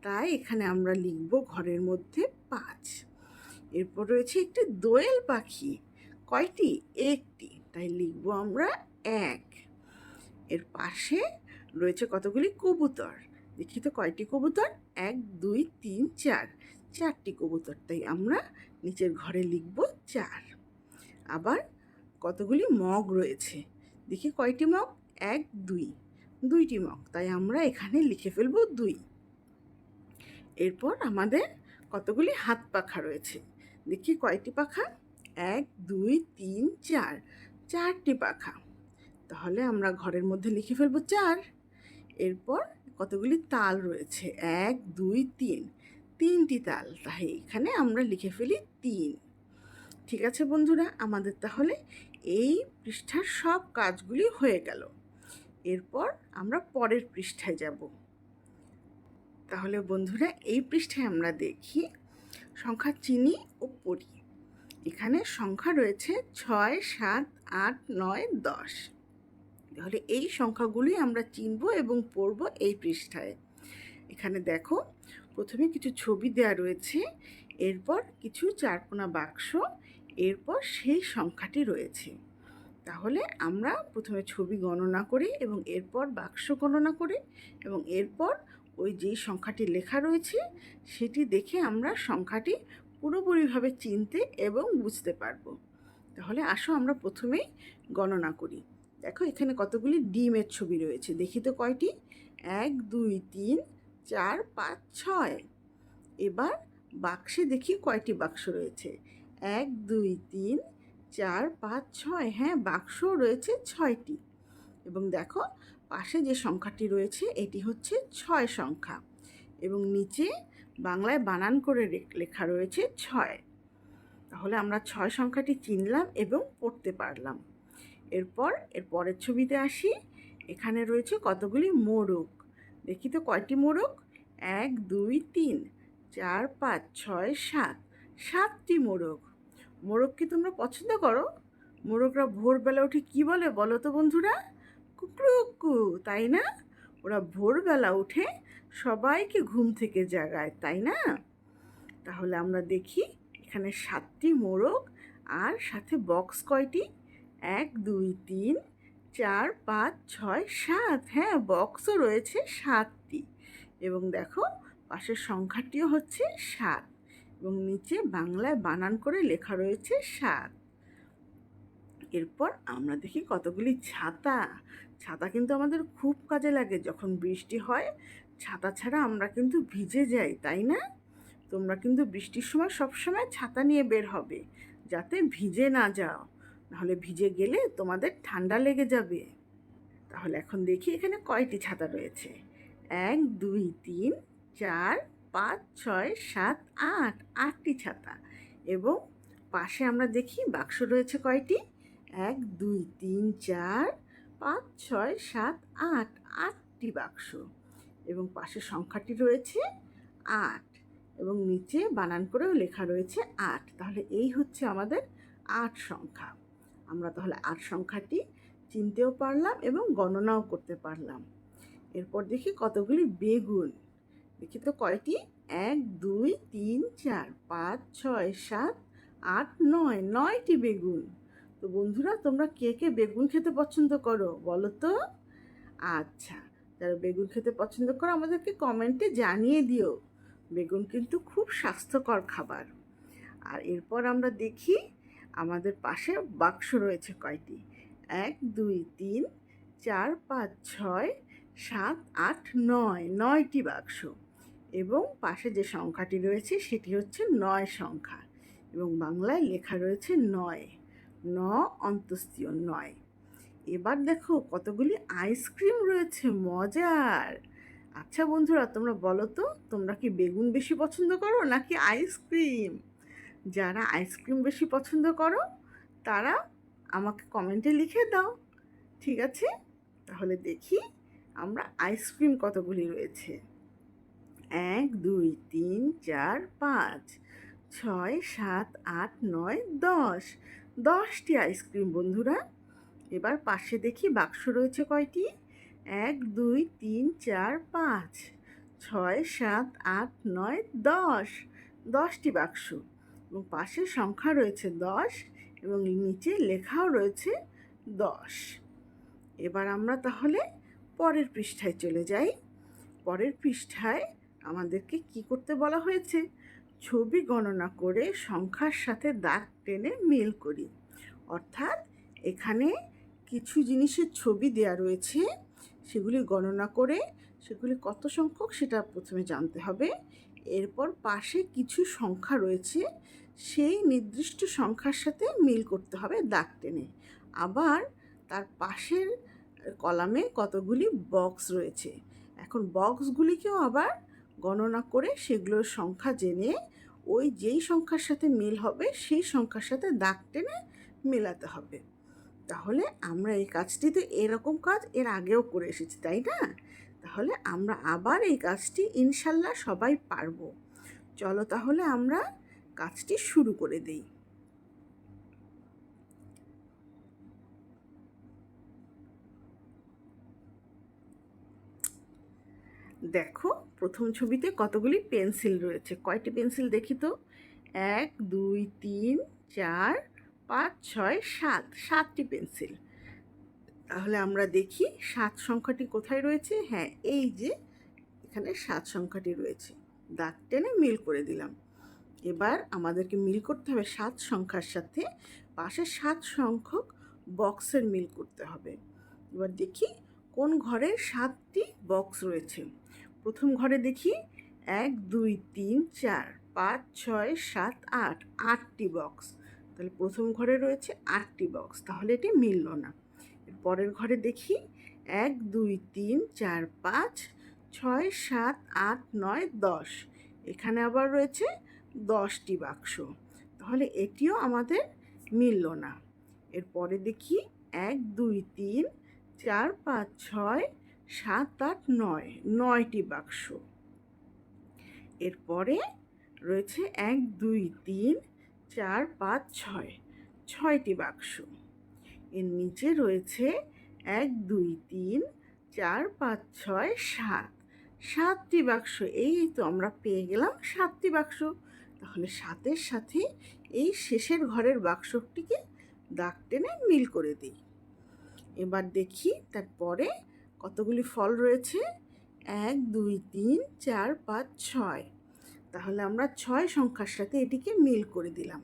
তাই এখানে আমরা লিখব ঘরের মধ্যে 5। এরপর রয়েছে একটি দোয়েল পাখি, কয়টি? একটি, তাই লিখব আমরা 1। এর পাশে রয়েছে কতগুলি কবুতর, দেখি তো কয়টি কবুতর? 1 2 3 4, 4টি কবুতর। তাই আমরা নিচের ঘরে লিখব 4। আবার কতগুলি মগ রয়েছে, দেখি কয়টি মগ? 1 2, 2টি মগ। তাই আমরা এখানে লিখে ফেলব 2। এরপর আমাদের কতগুলি হাত পাখা রয়েছে, দেখি কয়টি পাখা? 1 2 3 4, 4টি পাখা। তাহলে আমরা ঘরের মধ্যে লিখে ফেলবো 4। এরপর কতগুলি তাল রয়েছে, 1 2 3, 3টি তাল। তাই এখানে আমরা লিখে ফেলি 3। ঠিক আছে বন্ধুরা, আমাদের তাহলে এই পৃষ্ঠার সব কাজগুলি হয়ে গেল। এরপর আমরা পরের পৃষ্ঠায় যাব। তাহলে বন্ধুরা এই পৃষ্ঠায় আমরা দেখি সংখ্যা চিনি ও পড়ি। এখানে সংখ্যা রয়েছে 6 7 8 9 10। তাহলে এই সংখ্যাগুলি আমরা চিনব এবং পড়ব এই পৃষ্ঠায়। এখানে দেখো প্রথমে কিছু ছবি দেওয়া রয়েছে, এরপর কিছু 4 কোণা বাক্স, এরপর সেই সংখ্যাটি রয়েছে। তাহলে আমরা প্রথমে ছবি গণনা করি এবং এরপর বাক্স গণনা করি এবং এরপর ওই যেই সংখ্যাটি লেখা রয়েছে সেটি দেখে আমরা সংখ্যাটি পুরোপুরিভাবে চিনতে এবং বুঝতে পারবো। তাহলে আসো আমরা প্রথমেই গণনা করি। দেখো এখানে কতগুলি ডিমের ছবি রয়েছে, দেখি তো কয়টি? 1 2 3 4 5 6। এবার বাক্সে দেখি কয়টি বাক্স রয়েছে, 1 2 3 4 5 6। হ্যাঁ, বাক্সও রয়েছে 6টি। এবং দেখো পাশে যে সংখ্যাটি রয়েছে এটি হচ্ছে 6 সংখ্যা এবং নিচে বাংলায় বানান করে লেখা রয়েছে 6। তাহলে আমরা 6 সংখ্যাটি চিনলাম এবং পড়তে পারলাম। এরপর এর পরের ছবিতে আসি। এখানে রয়েছে কতগুলি মোরগ, দেখি তো কয়টি মোরগ? 1 2 3 4 5 6 7, 7টি মোরগ। মোরগ কি তোমরা পছন্দ করো? মোরগরা ভোরবেলা উঠে কি বলে বলো তো বন্ধুরা? কুকরুকু, তাই না? ওরা ভোরবেলা উঠে সবাইকে ঘুম থেকে জাগায়, তাই না? তাহলে আমরা দেখি এখানে 7টি মোরগ আর সাথে বক্স কয়টি? 1 2 3 4 5 6 7। হ্যাঁ, বক্সও রয়েছে 7টি। এবং দেখো পাশের সংখ্যাটিও হচ্ছে 7 এবং নিচে বাংলায় বানান করে লেখা রয়েছে 7। এরপর আমরা দেখি কতগুলি ছাতা। ছাতা কিন্তু আমাদের খুব কাজে লাগে, যখন বৃষ্টি হয় ছাতা ছাড়া আমরা কিন্তু ভিজে যাই, তাই না? তোমরা কিন্তু বৃষ্টির সময় সবসময় ছাতা নিয়ে বের হবে, যাতে ভিজে না যাও, নাহলে ভিজে গেলে তোমাদের ঠান্ডা লেগে যাবে। তাহলে এখন দেখি এখানে কয়টি ছাতা রয়েছে। 1 2 3 4 5 6 7 8, 8টি ছাতা। এবং পাশে আমরা দেখি বাক্স রয়েছে কয়টি। 1 2 3 4 5 6 7 8, 8টি বাক্স। এবং পাশে সংখ্যাটি রয়েছে 8 এবং নিচে বানান করেও লেখা রয়েছে 8। তাহলে এই হচ্ছে আমাদের 8 সংখ্যা। আমরা তাহলে 8 সংখ্যাটি চিনতেও পারলাম এবং গণনাও করতে পারলাম। এরপর দেখি কতগুলি বেগুন। দেখি তো কয়টি। 1 2 3 4 5 6 7 8 9, 9টি বেগুন। তো বন্ধুরা, তোমরা কে কে বেগুন খেতে পছন্দ করো বলো তো? আচ্ছা, যারা বেগুন খেতে পছন্দ করো আমাদেরকে কমেন্টে জানিয়ে দিও। বেগুন কিন্তু খুব স্বাস্থ্যকর খাবার। আর এরপর আমরা দেখি আমাদের পাশে বাক্স রয়েছে কয়টি। 1 2 3 4 5 6 7 8 9, 9টি বাক্স। এবং পাশে যে সংখ্যাটি রয়েছে সেটি হচ্ছে 9 সংখ্যা এবং বাংলায় লেখা রয়েছে 9, ন অন্তস্তীয় 9। এবার দেখো কতগুলি আইসক্রিম রয়েছে, মজার। আচ্ছা বন্ধুরা, তোমরা বলো তো, তোমরা কি বেগুন বেশি পছন্দ করো নাকি আইসক্রিম? যারা আইসক্রিম বেশি পছন্দ করো তারা আমাকে কমেন্টে লিখে দাও, ঠিক আছে? তাহলে দেখি আমরা আইসক্রিম কতগুলি রয়েছে। 1 2 3 4 5 6 7 8 9 10, 10টি আইসক্রিম বন্ধুরা। এবার পাশে দেখি বাক্স রয়েছে কয়টি। 1 2 3 4 5 6 7 8 9 10, 10টি বাক্স এবং পাশে সংখ্যা রয়েছে 10 এবং নিচে লেখাও রয়েছে 10। এবার আমরা তাহলে পরের পৃষ্ঠায় চলে যাই। পরের পৃষ্ঠায় আমাদেরকে কি করতে বলা হয়েছে। ছবি গণনা করে সংখ্যার সাথে দাগ টেনে মিল করি। অর্থাৎ এখানে কিছু জিনিসের ছবি দেয়া রয়েছে, সেগুলি গণনা করে সেগুলি কত সংখ্যক সেটা প্রথমে জানতে হবে। এরপর পাশে কিছু সংখ্যা রয়েছে, সেই নির্দিষ্ট সংখ্যার সাথে মিল করতে হবে দাগ টেনে। আবার তার পাশের কলামে কতগুলি বক্স রয়েছে, এখন বক্সগুলিকেও আবার গণনা করে সেগুলোর সংখ্যা জেনে ওই যেই সংখ্যার সাথে মিল হবে সেই সংখ্যার সাথে দাগ টেনে মেলাতে হবে। তাহলে আমরা এই কাজটি তো এরকম কাজ এর আগেও করে এসেছি, তাই না? তাহলে আমরা আবার এই কাজটি ইনশাল্লাহ সবাই পারবো। চলো তাহলে আমরা কাজটি শুরু করে দিই। দেখো প্রথম ছবিতে কতগুলি পেন্সিল রয়েছে। কয়টি পেন্সিল দেখি তো। 1 2 3 4 5 6 7, 7টি পেন্সিল। তাহলে আমরা দেখি 7 সংখ্যাটি কোথায় রয়েছে। হ্যাঁ, এই যে এখানে 7 সংখ্যাটি রয়েছে, দাগ টেনে মিল করে দিলাম। এবার আমাদেরকে মিল করতে হবে 7 সংখ্যার সাথে পাশে 7 সংখ্যক বক্সের মিল করতে হবে। এবার দেখি কোন ঘরে 7টি বক্স রয়েছে। প্রথম ঘরে দেখি 1 2 3 4 5 6 7 8, 8টি বক্স। তাহলে প্রথম ঘরে রয়েছে 8টি বক্স, তাহলে এটি মিলল না। পরের ঘরে দেখি 1 2 3 4 5 6 7 8 9 10, এখানে আবার রয়েছে 10টি বাক্স, তাহলে এটিও আমাদের মিলল না। এরপরে দেখি 1 2 3 4 5 6 7 8 9, 9টি বাক্স। এরপরে রয়েছে 1 2 3 4 5 6, 6টি বাক্স। এর নিচে রয়েছে 1 2 3 4 5 6 7, 7টি বাক্স। এই তো আমরা পেয়ে গেলাম 7টি বাক্স। তাহলে 7-এর সাথে এই শেষের ঘরের বাক্সটিকে দাগ টেনে মিল করে দিই। এবার দেখি তারপরে কতগুলি ফল রয়েছে। 1 2 3 4 5 6। তাহলে আমরা 6 সংখ্যার সাথে এটিকে মিল করে দিলাম।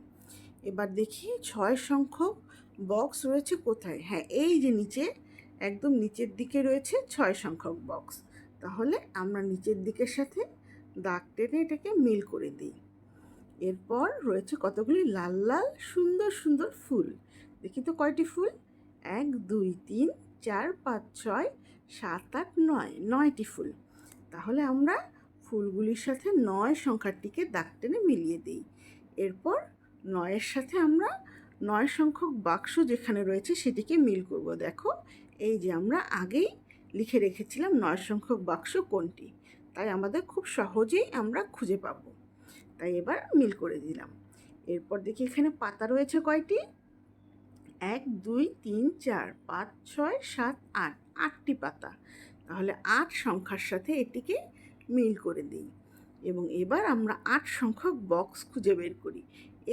এবার দেখি 6 সংখ্যক বক্স রয়েছে কোথায়। হ্যাঁ, এই যে নিচে, একদম নিচের দিকে রয়েছে 6 সংখ্যক বক্স। তাহলে আমরা নিচের দিকের সাথে দাগ টেনে এটাকে মিল করে দিই। এরপর রয়েছে কতগুলি লাল লাল সুন্দর সুন্দর ফুল। দেখি তো কয়টি ফুল। 1 2 3 4 5 6 7 8 9, 9টি ফুল। তাহলে আমরা ফুলগুলির সাথে 9 সংখ্যাটিকে দাগ টেনে মিলিয়ে দিই। এরপর 9-এর সাথে আমরা 9 সংখ্যক বাক্স যেখানে রয়েছে সেটিকে মিল করব। দেখো, এই যে আমরা আগেই লিখে রেখেছিলাম 9 সংখ্যক বাক্স কোনটি, তাই আমাদের খুব সহজেই আমরা খুঁজে পাবো। তাই এবার মিল করে দিলাম। এরপর দেখি এখানে পাতা রয়েছে কয়টি। 1 2 3 4 5 6 7 8, 8টি পাতা। তাহলে 8 সংখ্যার সাথে এটিকে মিল করে দিই এবং এবার আমরা 8 সংখ্যক বক্স খুঁজে বের করি।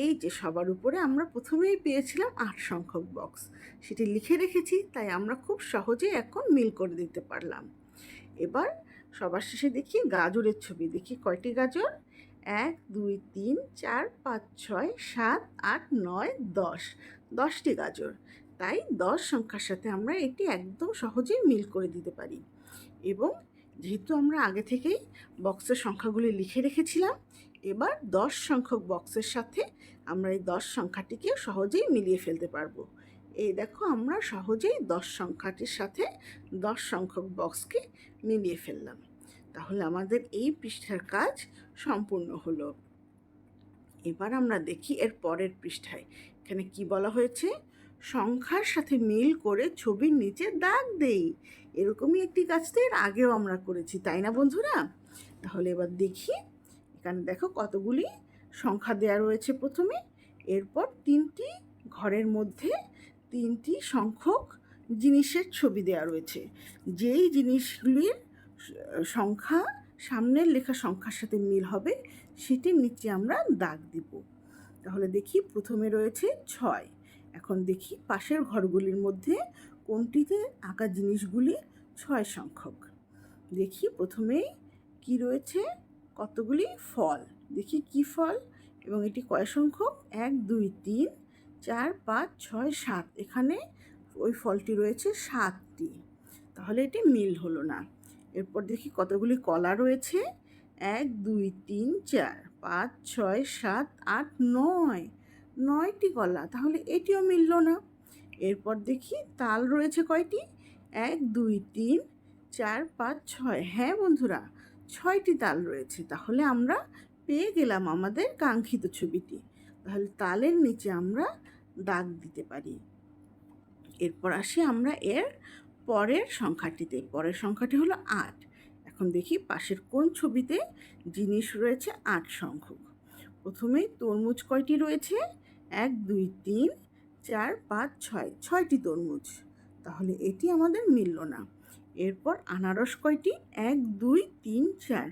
এই যে সবার উপরে আমরা প্রথমেই পেয়েছিলাম 8 সংখ্যক বক্স, সেটি লিখে রেখেছি, তাই আমরা খুব সহজেই এখন মিল করে দিতে পারলাম। এবার সবার শেষে দেখি গাজরের ছবি। দেখি কয়টি গাজর। 1 2 3 4 5 6 7 8 9 10, 10টি গাজর। তাই 10 সংখ্যার সাথে আমরা এটি একদম সহজেই মিল করে দিতে পারি। এবং যেহেতু আমরা আগে থেকেই বক্সের সংখ্যাগুলি লিখে রেখেছিলাম, এবার 10 সংখ্যক বক্সের সাথে আমরা এই 10 সংখ্যাটিকে সহজেই মিলিয়ে ফেলতে পারবো। এই দেখো, আমরা সহজেই 10 সংখ্যাটির সাথে 10 সংখ্যক বক্সকে মিলিয়ে ফেললাম। তাহলে আমাদের এই পৃষ্ঠার কাজ সম্পূর্ণ হলো। এবার আমরা দেখি এর পরের পৃষ্ঠায় এখানে কি বলা হয়েছে। সংখ্যার সাথে মিল করে ছবির নিচে দাগ দেই। এরকমই একটি কাজ তো এর আগেও আমরা করেছি, তাই না বন্ধুরা? তাহলে এবার দেখি এখানে দেখো কতগুলি সংখ্যা দেওয়া রয়েছে প্রথমে। এরপর 3টি ঘরের মধ্যে 3টি সংখ্যক জিনিসের ছবি দেওয়া রয়েছে। যেই জিনিসগুলির সংখ্যা সামনের লেখা সংখ্যার সাথে মিল হবে সেটির নিচে আমরা দাগ দিব। তাহলে দেখি প্রথমে রয়েছে 6। এখন দেখি পাশের ঘরগুলির মধ্যে কোনটিতে আঁকা জিনিসগুলি 6 সংখ্যক। দেখি প্রথমেই কি রয়েছে, কতগুলি ফল। দেখি কি ফল এবং এটি কয় সংখ্যক। 1 2 3 4 5 6 7, এখানে ওই ফলটি রয়েছে 7টি। তাহলে এটি মিল হলো না। এরপর দেখি কতগুলি কলা রয়েছে। 1 2 3 4 5 6 7 8 9, 9টি কলা। তাহলে এটিও মিলল না। এরপর দেখি তাল রয়েছে কয়টি। 1 2 3 4 5 6, হ্যাঁ বন্ধুরা, 6টি তাল রয়েছে। তাহলে আমরা পেয়ে গেলাম আমাদের কাঙ্ক্ষিত ছবিটি। তাহলে তালের নিচে আমরা দাগ দিতে পারি। এরপর আসি আমরা এর পরের সংখ্যাটিতে। পরের সংখ্যাটি হলো 8। এখন দেখি পাশের কোন ছবিতে জিনিস রয়েছে 8 সংখ্যক। প্রথমেই তরমুজ কয়টি রয়েছে। 1 2 3 4 5 6, 6টি তরমুজ। তাহলে এটি আমাদের মিলল না। এরপর আনারস কয়টি। 1 2 3 4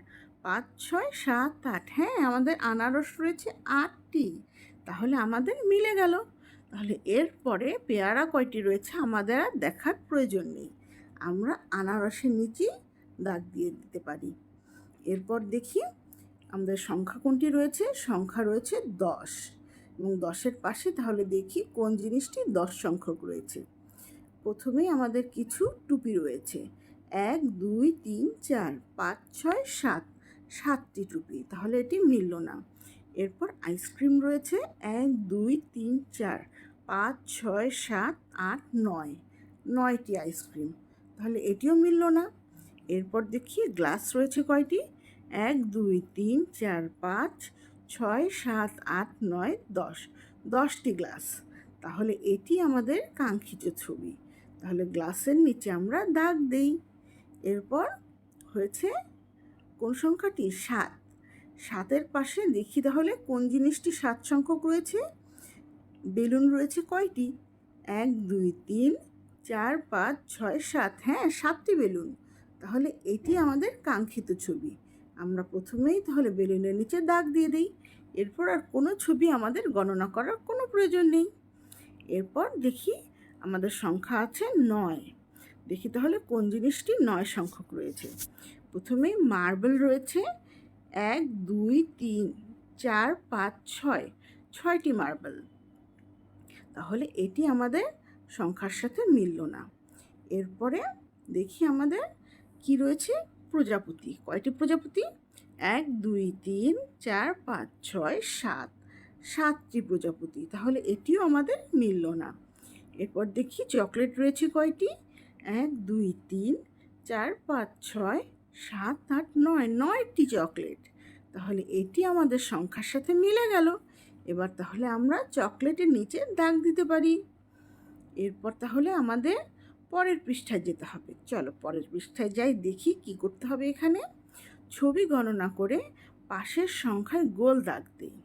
5 6 7 8, হ্যাঁ আমাদের আনারস রয়েছে 8টি। তাহলে আমাদের মিলে গেল। তাহলে এরপরে পেয়ারা কয়টি রয়েছে আমাদের আর দেখার প্রয়োজন নেই, আমরা আনারসের নিচেই দাগ দিয়ে দিতে পারি। এরপর দেখি আমাদের সংখ্যা কোনটি রয়েছে। সংখ্যা রয়েছে 10 এবং 10-এর পাশে তাহলে দেখি কোন জিনিসটি 10 সংখ্যক রয়েছে। প্রথমেই আমাদের কিছু টুপি রয়েছে। 1 2 3 4 5 6 7, 7টি টুপি। তাহলে এটি মিলল না। এরপর আইসক্রিম রয়েছে। 1 2 3 4 5 6 7 8 9, 9টি আইসক্রিম। তাহলে এটিও মিলল না। এরপর দেখি গ্লাস রয়েছে কয়টি। 1 2 3 4 5 6 7 8 9 10, 10টি গ্লাস। তাহলে এটি আমাদের কাঙ্ক্ষিত ছবি। তাহলে গ্লাসের নিচে আমরা দাগ দেই। এরপর হয়েছে কোন সংখ্যাটি। 7। 7-এর পাশে দেখি তাহলে কোন জিনিসটি 7 সংখ্যক রয়েছে। বেলুন রয়েছে কয়টি। 1 2 3 4 5 6 7, হ্যাঁ 7টি বেলুন। তাহলে এটি আমাদের কাঙ্ক্ষিত ছবি। আমরা প্রথমেই তাহলে বেলুনের নিচে দাগ দিয়ে দিই। এরপর আর কোনো ছবি আমাদের গণনা করার কোনো প্রয়োজন নেই। এরপর দেখি আমাদের সংখ্যা আছে 9। দেখি তাহলে কোন জিনিসটি 9 সংখ্যক রয়েছে। প্রথমেই মার্বেল রয়েছে 1 2 3 4 5 6, 6টি মার্বেল। তাহলে এটি আমাদের সংখ্যার সাথে মিলল না। এরপরে দেখি আমাদের কি রয়েছে, প্রজাপতি। কয়টি প্রজাপতি? 1 2 3 4 5 6 7, 7টি প্রজাপতি। তাহলে এটিও আমাদের মিলল না। এরপর দেখি চকলেট রয়েছে কয়টি? 1 2 3 4 5 6 7 8 9, 9টি চকলেট। তাহলে এটি আমাদের সংখ্যার সাথে মিলে গেল। এবার তাহলে আমরা চকলেটের নিচে দাগ দিতে পারি। এরপর তাহলে আমাদের পরের পৃষ্ঠায় যেতে হবে। চলো পরের পৃষ্ঠায় যাই, দেখি কি করতে হবে। এখানে ছবি গণনা করে পাশের সংখ্যায় গোল দাগ দিই।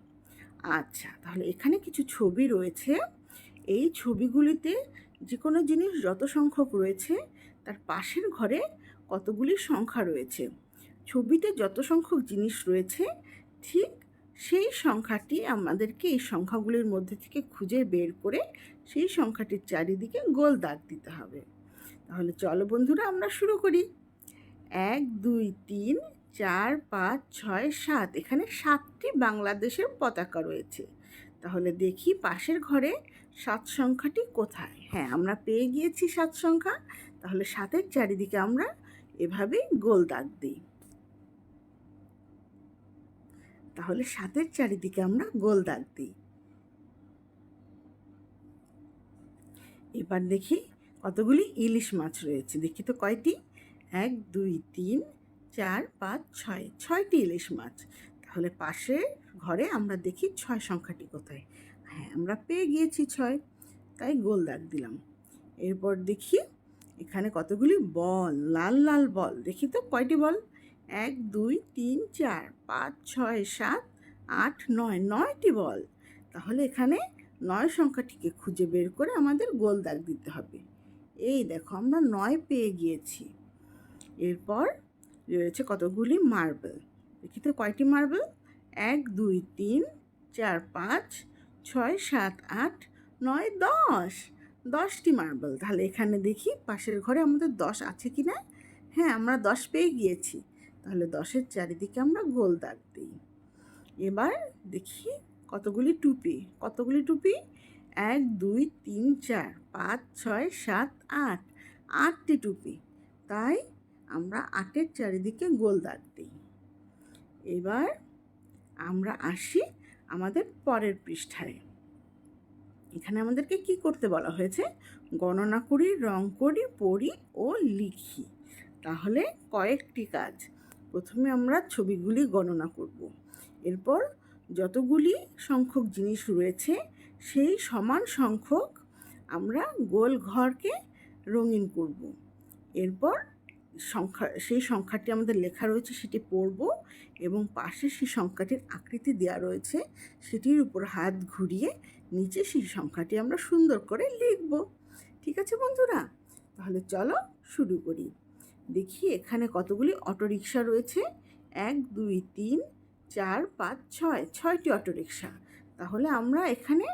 আচ্ছা, তাহলে এখানে কিছু ছবি রয়েছে। এই ছবিগুলিতে যে কোনো জিনিস যত সংখ্যক রয়েছে তার পাশের ঘরে কতগুলি সংখ্যা রয়েছে। ছবিতে যত সংখ্যক জিনিস রয়েছে ঠিক সেই সংখ্যাটি আমাদেরকে এই সংখ্যাগুলির মধ্যে থেকে খুঁজে বের করে সেই সংখ্যাটির চারিদিকে গোল দাগ দিতে হবে। তাহলে চলো বন্ধুরা আমরা শুরু করি। 1 2 3 4 5 6 7, এখানে 7টি বাংলাদেশের পতাকা রয়েছে। তাহলে দেখি পাশের ঘরে 7 সংখ্যাটি কোথায়। হ্যাঁ, আমরা পেয়ে গিয়েছি 7 সংখ্যা। তাহলে 7-এর চারিদিকে আমরা এভাবেই গোল দাগ দিই। তাহলে 7-এর চারিদিকে আমরা গোল দাগ দিই। এবার দেখি কতগুলি ইলিশ মাছ রয়েছে। দেখি তো কয়টি? 1 2 3 4 5 6, 6টি ইলিশ মাছ। তাহলে পাশে ঘরে আমরা দেখি 6 সংখ্যাটি কোথায়। হ্যাঁ, আমরা পেয়ে গিয়েছি 6, তাই গোল দাগ দিলাম। এরপর দেখি এখানে কতগুলি বল, লাল লাল বল। দেখি তো কয়টি বল? 1 2 3 4 5 6 7 8 9, 9টি বল। তাহলে এখানে 9 সংখ্যাটিকে খুঁজে বের করে আমাদের গোল দাগ দিতে হবে। এই দেখো আমরা 9 পেয়ে গিয়েছি। এরপর রয়েছে কতগুলি মার্বেল। দেখি তো কয়টি মার্বেল? 1 2 3 4 5 6 7 8 9 10, 10টি মার্বেল। তাহলে এখানে দেখি পাশের ঘরে আমাদের 10 আছে কি না। হ্যাঁ, আমরা 10 পেয়ে গিয়েছি। তাহলে 10-এর চারিদিকে আমরা গোল দাগ দিই। এবার দেখি কতগুলি টুপি। কতগুলি টুপি? 1 2 3 4 5 6 7 8, 8টি টুপি। তাই আমরা 8-এর চারিদিকে গোল দাগ দিই। এবার আমরা আসি আমাদের পরের পৃষ্ঠায়। এখানে আমাদেরকে কি করতে বলা হয়েছে? গণনা করি, রং করি, পড়ি ও লিখি। তাহলে কয়েকটি কাজ। প্রথমে আমরা ছবিগুলি গণনা করব। এরপর যতগুলি সংখ্যক জিনিস রয়েছে সেই সমান সংখ্যক আমরা গোল ঘরকে রঙিন করব। এরপর সেই সংখ্যাটি আমাদের লেখা রয়েছে সেটি পড়ব এবং পাশে সেই সংখ্যাটির আকৃতি দেওয়া রয়েছে সেটির উপর হাত ঘুরিয়ে নিচে সেই সংখ্যাটি আমরা সুন্দর করে লিখব। ঠিক আছে বন্ধুরা? তাহলে চলো শুরু করি। দেখি এখানে কতগুলি অটোরিকশা রয়েছে। 1 2 3 4 5 6, 6টি অটোরিকশা। তাহলে আমরা এখানে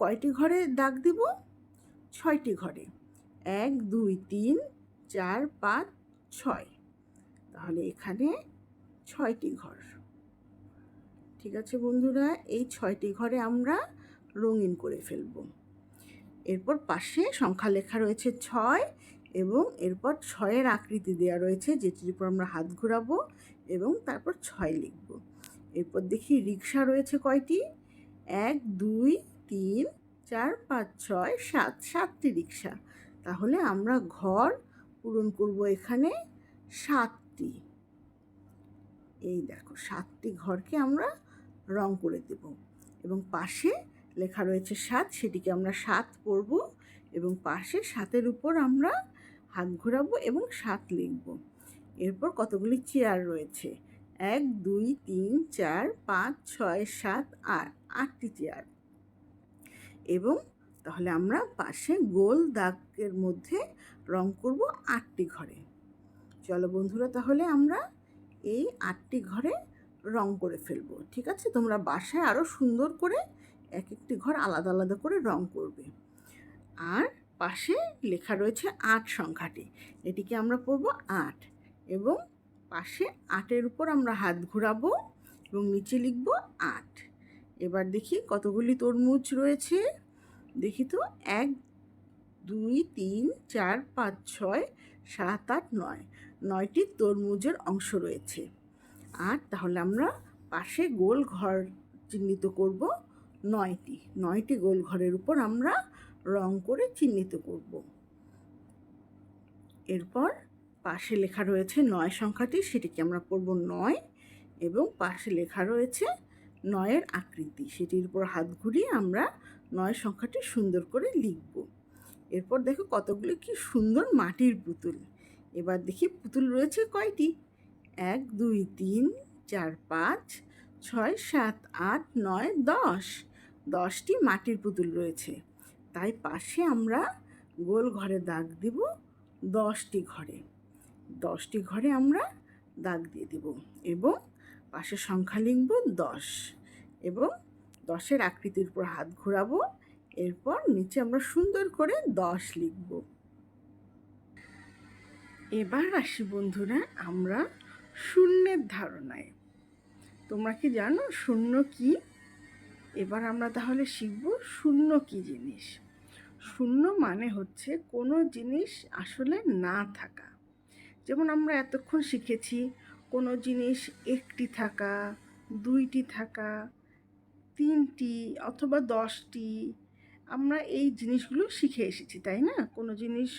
কয়টি ঘরে দাগ দিব? 6টি ঘরে। 1 2 3 4 5 6, তাহলে এখানে 6টি ঘর। ঠিক আছে বন্ধুরা, এই 6টি ঘরে আমরা রঙিন করে ফেলব। এরপর পাশে সংখ্যা লেখা রয়েছে 6 এবং এরপর 6-এর আকৃতি দেওয়া রয়েছে যেটির উপর আমরা হাত ঘোরাবো এবং তারপর 6 লিখব। এরপর দেখি রিক্সা রয়েছে কয়টি? 1 2 3 4 5 6 7, 7টি রিক্সা। তাহলে আমরা ঘর পূরণ করব এখানে 7টি। এই দেখো 7টি ঘরকে আমরা রং করে দেব এবং পাশে লেখা রয়েছে 7, সেটিকে আমরা 7 পড়ব এবং পাশে 7-এর উপর আমরা হাত ঘোরাবো এবং 7 লিখব। এরপর কতগুলি চেয়ার রয়েছে? 1 2 3 4 5 6 7 8, 8টি চেয়ার। এবং তাহলে আমরা পাশে গোল দাগের মধ্যে রং করব 8টি ঘরে। চলো বন্ধুরা, তাহলে আমরা এই 8টি ঘরে রং করে ফেলবো। ঠিক আছে? তোমরা বাসায় আরও সুন্দর করে এক একটি ঘর আলাদা আলাদা করে রং করবে। আর পাশে লেখা রয়েছে 8 সংখ্যাটি, এটিকে আমরা পড়ব 8 এবং পাশে 8-এর উপর আমরা হাত ঘোরাবো এবং নিচে লিখব 8। এবার দেখি কতগুলি তরমুজ রয়েছে। দেখি তো, 1 2 3 4 5 6 7 8 9, 9টি তরমুজের অংশ রয়েছে। আর তাহলে আমরা পাশে গোল ঘর চিহ্নিত করব 9টি গোল ঘরের উপর আমরা রং করে চিহ্নিত করব। এরপর পাশে লেখা রয়েছে 9 সংখ্যাটি, সেটিকে আমরা পড়ব 9, এবং পাশে লেখা রয়েছে 9-এর আকৃতি, সেটির উপর হাত ঘুরিয়ে আমরা 9 সংখ্যাটি সুন্দর করে লিখব। এরপর দেখো কতগুলি কি সুন্দর মাটির পুতুল। এবার দেখি পুতুল রয়েছে কয়টি। 1 2 3 4 5 6 7 8 9 10, 10টি মাটির পুতুল রয়েছে। তাই পাশে আমরা গোল ঘরে দাগ দিব 10টি ঘরে। 10টি ঘরে আমরা দাগ দিয়ে দেব এবং পাশে সংখ্যা লিখব 10 এবং 10-এর আকৃতির উপর হাত ঘোরাবো। এরপর নিচে আমরা সুন্দর করে 10 লিখব। এবার আসি বন্ধুরা আমরা শূন্যের ধারণায়। তোমরা কি জানো শূন্য কি? এবার আমরা তাহলে শিখব শূন্য কি জিনিস। শূন্য মানে হচ্ছে কোনো জিনিস আসলে না থাকা। যেমন আমরা এতক্ষণ শিখেছি কোনো জিনিস একটি থাকা, 2টি থাকা, 3টি অথবা 10টি। আমরা এই জিনিসগুলো শিখে এসেছি, তাই না? কোনো জিনিস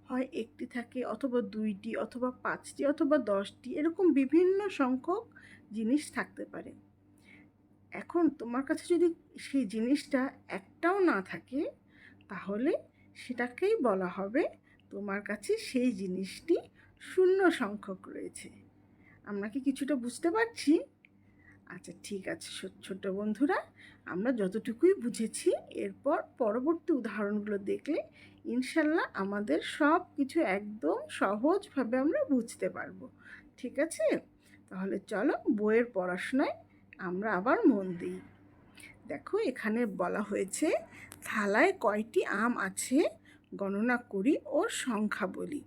হয় একটি থাকে, অথবা 2টি, অথবা 5টি, অথবা 10টি, এরকম বিভিন্ন সংখ্যক জিনিস থাকতে পারে। এখন তোমার কাছে যদি সেই জিনিসটা একটাও না থাকে, তাহলে সেটাকেই বলা হবে তোমার কাছে সেই জিনিসটি শূন্য সংখ্যক রয়েছে। আমরা কি কিছুটা বুঝতে পারছি? আচ্ছা, ঠিক আছে ছোট্ট বন্ধুরা, আমরা যতটুকুই বুঝেছি এরপর পরবর্তী উদাহরণগুলো দেখলে ইনশাল্লাহ আমাদের সব কিছু একদম সহজভাবে আমরা বুঝতে পারবো। ঠিক আছে? তাহলে চলো বইয়ের পড়াশোনায় আমরা আবার মন দিই। দেখো এখানে বলা হয়েছে থালায় কয়টি আম আছে গণনা করি ও সংখ্যা বলি।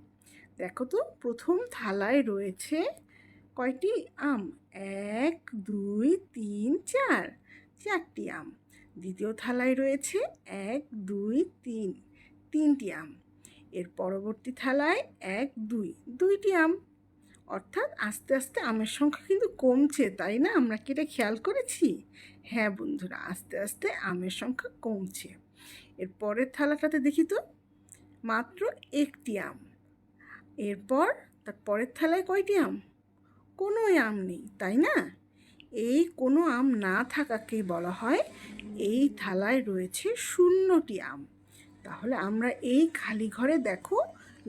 দেখো তো, প্রথম থালায় রয়েছে কয়টি আম? 1 2 3 4, 4টি আম। দ্বিতীয় থালায় রয়েছে 1 2 3, 3টি আম। এর পরবর্তী থালায় 1 2, 2টি আম। অর্থাৎ আস্তে আস্তে আমের সংখ্যা কিন্তু কমছে, তাই না? আমরা কি এটা খেয়াল করেছি? হ্যাঁ বন্ধুরা, আস্তে আস্তে আমের সংখ্যা কমছে। এর পরের থালাটাতে দেখি তো, মাত্র 1টি আম। এরপর তার পরের থালায় কয়টি আম? কোনো আম নেই, তাই না? এই কোনো আম না থাকাকেই বলা হয় এই থালায় রয়েছে 0টি আম। তাহলে আমরা এই খালি ঘরে দেখো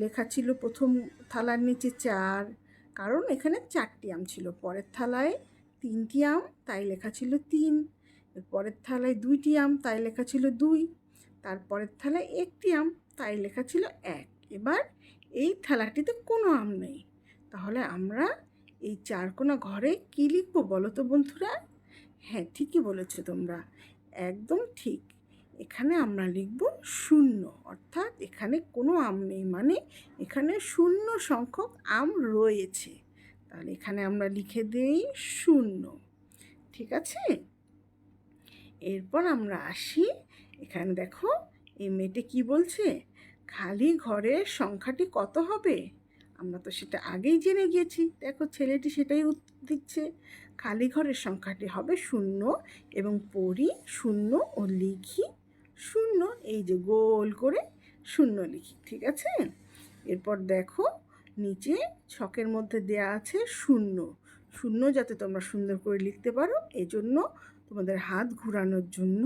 লেখা ছিল প্রথম থালার নিচে 4, কারণ এখানে 4টি আম ছিল। পরের থালায় 3টি আম, তাই লেখা ছিল 3। পরের থালায় 2টি আম, তাই লেখা ছিল 2। তারপরের থালায় 1টি আম, তাই লেখা ছিল 1। এবার এই থালাটিতে কোনো আম নেই, তাহলে আমরা এই 4 কোণা ঘরে কী লিখবো বলো তো বন্ধুরা? হ্যাঁ, ঠিকই বলেছো তোমরা, একদম ঠিক। এখানে আমরা লিখব 0, অর্থাৎ এখানে কোনো আম নেই, মানে এখানে 0 সংখ্যক আম রয়েছে। তাহলে এখানে আমরা লিখে দেই 0। ঠিক আছে? এরপর আমরা আসি, এখানে দেখো এই মেয়েটি কি বলছে, খালি ঘরের সংখ্যাটি কত হবে? আমরা তো সেটা আগেই জেনে গিয়েছি। দেখো ছেলেটি সেটাই উত্তর দিচ্ছে, খালি ঘরের সংখ্যাটি হবে 0 এবং পড়ি 0 ও লিখি 0, এই যে গোল করে 0 লিখি। ঠিক আছে? এরপর দেখো নিচে ছকের মধ্যে দেয়া আছে 0। 0 যাতে তোমরা সুন্দর করে লিখতে পারো, এজন্য তোমাদের হাত ঘোরানোর জন্য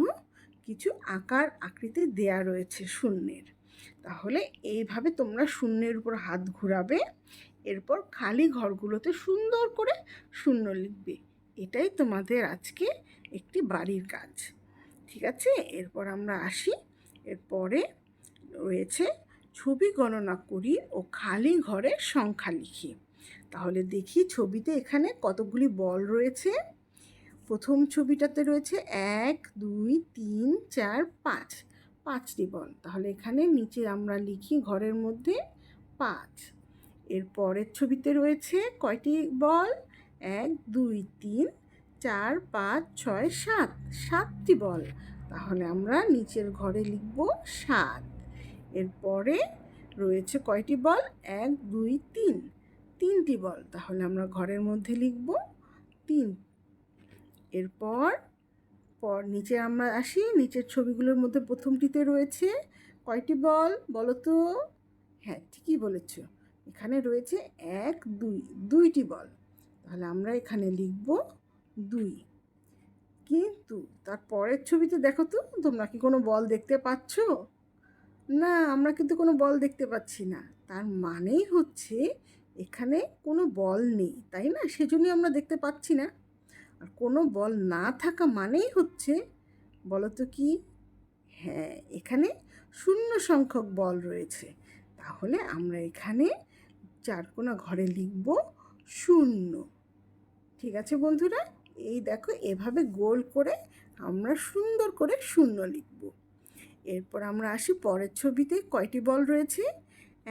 কিছু আকার আকৃতি দেয়া রয়েছে শূন্যের। তাহলে এইভাবে তোমরা শূন্যের উপর হাত ঘোরাবে, এরপর খালি ঘরগুলোতে সুন্দর করে 0 লিখবে। এটাই তোমাদের আজকে একটি বাড়ির কাজ। ঠিক আছে? এরপর আমরা আসি, এরপরে রয়েছে ছবি গণনা করি ও খালি ঘরে সংখ্যা লিখি। তাহলে দেখি ছবিতে এখানে কতগুলি বল রয়েছে। প্রথম ছবিটাতে রয়েছে 1 2 3 4 5, 5টি বল। তাহলে এখানে নিচে আমরা লিখি ঘরের মধ্যে 5। এর পরের ছবিতে রয়েছে কয়টি বল? 1 2 3 4 5 6 7, 7টি বল। তাহলে আমরা নিচের ঘরে লিখব 7। এরপরে রয়েছে কয়টি বল? 1 2 3, 3টি বল। তাহলে আমরা ঘরের মধ্যে লিখব 3। এরপর নিচে আমরা আসি। নিচের ছবিগুলোর মধ্যে প্রথমটিতে রয়েছে কয়টি বল বলো তো? হ্যাঁ, ঠিকই বলেছ, এখানে রয়েছে 1 2, 2টি বল। তাহলে আমরা এখানে লিখব 2। কিন্তু তার পরের ছবিতে দেখো তো, তোমরা কি কোনো বল দেখতে পাচ্ছ? না, আমরা কিন্তু কোনো বল দেখতে পাচ্ছি না। তার মানেই হচ্ছে এখানে কোনো বল নেই, তাই না? সেজন্যই আমরা দেখতে পাচ্ছি না। আর কোনো বল না থাকা মানেই হচ্ছে, বলো তো কি? হ্যাঁ, এখানে শূন্য সংখ্যক বল রয়েছে। তাহলে আমরা এখানে চারকোনা ঘরে লিখব 0। ঠিক আছে বন্ধুরা, এই দেখো এভাবে গোল করে আমরা সুন্দর করে 0 লিখব। এরপর আমরা আসি পরের ছবিতে। কয়টি বল রয়েছে?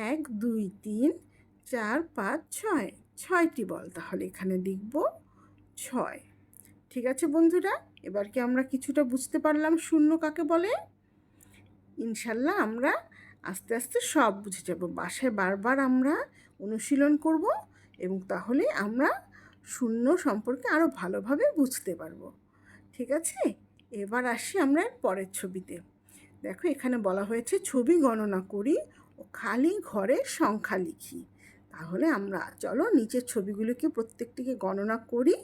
1 2 3 4 5 6, 6টি বল। তাহলে এখানে লিখব 6। ঠিক আছে বন্ধুরা, এবার কি আমরা কিছুটা বুঝতে পারলাম 0 কাকে বলে? ইনশাল্লাহ আমরা আস্তে আস্তে সব বুঝে যাব। বাসায় বারবার আমরা অনুশীলন করব এবং তাহলে আমরা 0 সম্পর্কে আরও ভালোভাবে বুঝতে পারবো। ঠিক আছে, এবার আসি আমরা পরের ছবিতে। দেখো এখানে বলা হয়েছে ছবি গণনা করি ও খালি ঘরে সংখ্যা লিখি। তাহলে আমরা চলো নিচের ছবিগুলোকে প্রত্যেকটিকে গণনা করি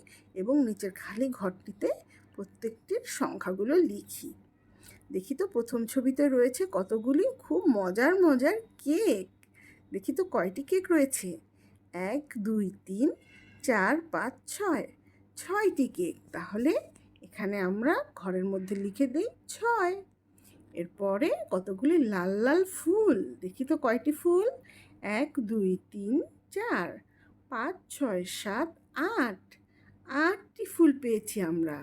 এবং নিচের খালি ঘরটিতে প্রত্যেকটির সংখ্যাগুলো লিখি। দেখি তো প্রথম ছবিতে রয়েছে কতগুলি খুব মজার মজার কেক। দেখি তো কয়টি কেক রয়েছে? 1 2 3 4 5 6, 6টি কেক। তাহলে এখানে আমরা ঘরের মধ্যে লিখে দিই 6। এরপরে কতগুলি লাল লাল ফুল। দেখি তো কয়টি ফুল? 1 2 3 4 5 6 7 8, 8টি ফুল পেয়েছি আমরা।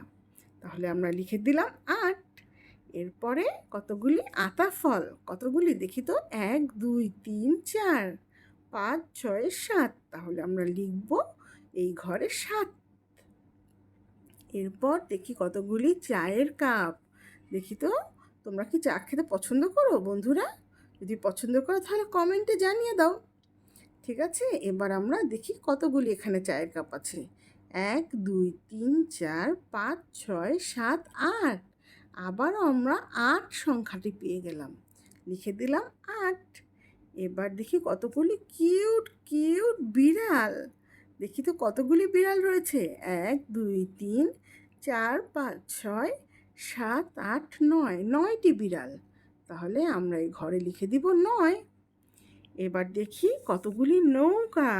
তাহলে আমরা লিখে দিলাম 8। এরপরে কতগুলি আতা ফল। কতগুলি দেখি তো? 1 2 3 4 5 6 7। তাহলে আমরা লিখব এই ঘরে 7। এরপর দেখি কতগুলি চায়ের কাপ। দেখি তো, তোমরা কি চা খেতে পছন্দ করো বন্ধুরা? যদি পছন্দ করো তাহলে কমেন্টে জানিয়ে দাও। ঠিক আছে, এবার আমরা দেখি কতগুলি এখানে চায়ের কাপ আছে। 1 2 3 4 5 6 7 8। আবারও আমরা 8 সংখ্যাটি পেয়ে গেলাম, লিখে দিলাম 8। এবার দেখি কতগুলি কিউট কিউট বিড়াল। দেখি তো কতগুলি বিড়াল রয়েছে? 1 2 3 4 5 6 7 8 9, 9টি বিড়াল। তাহলে আমরা এই ঘরে লিখে দিব 9। এবার দেখি কতগুলি নৌকা।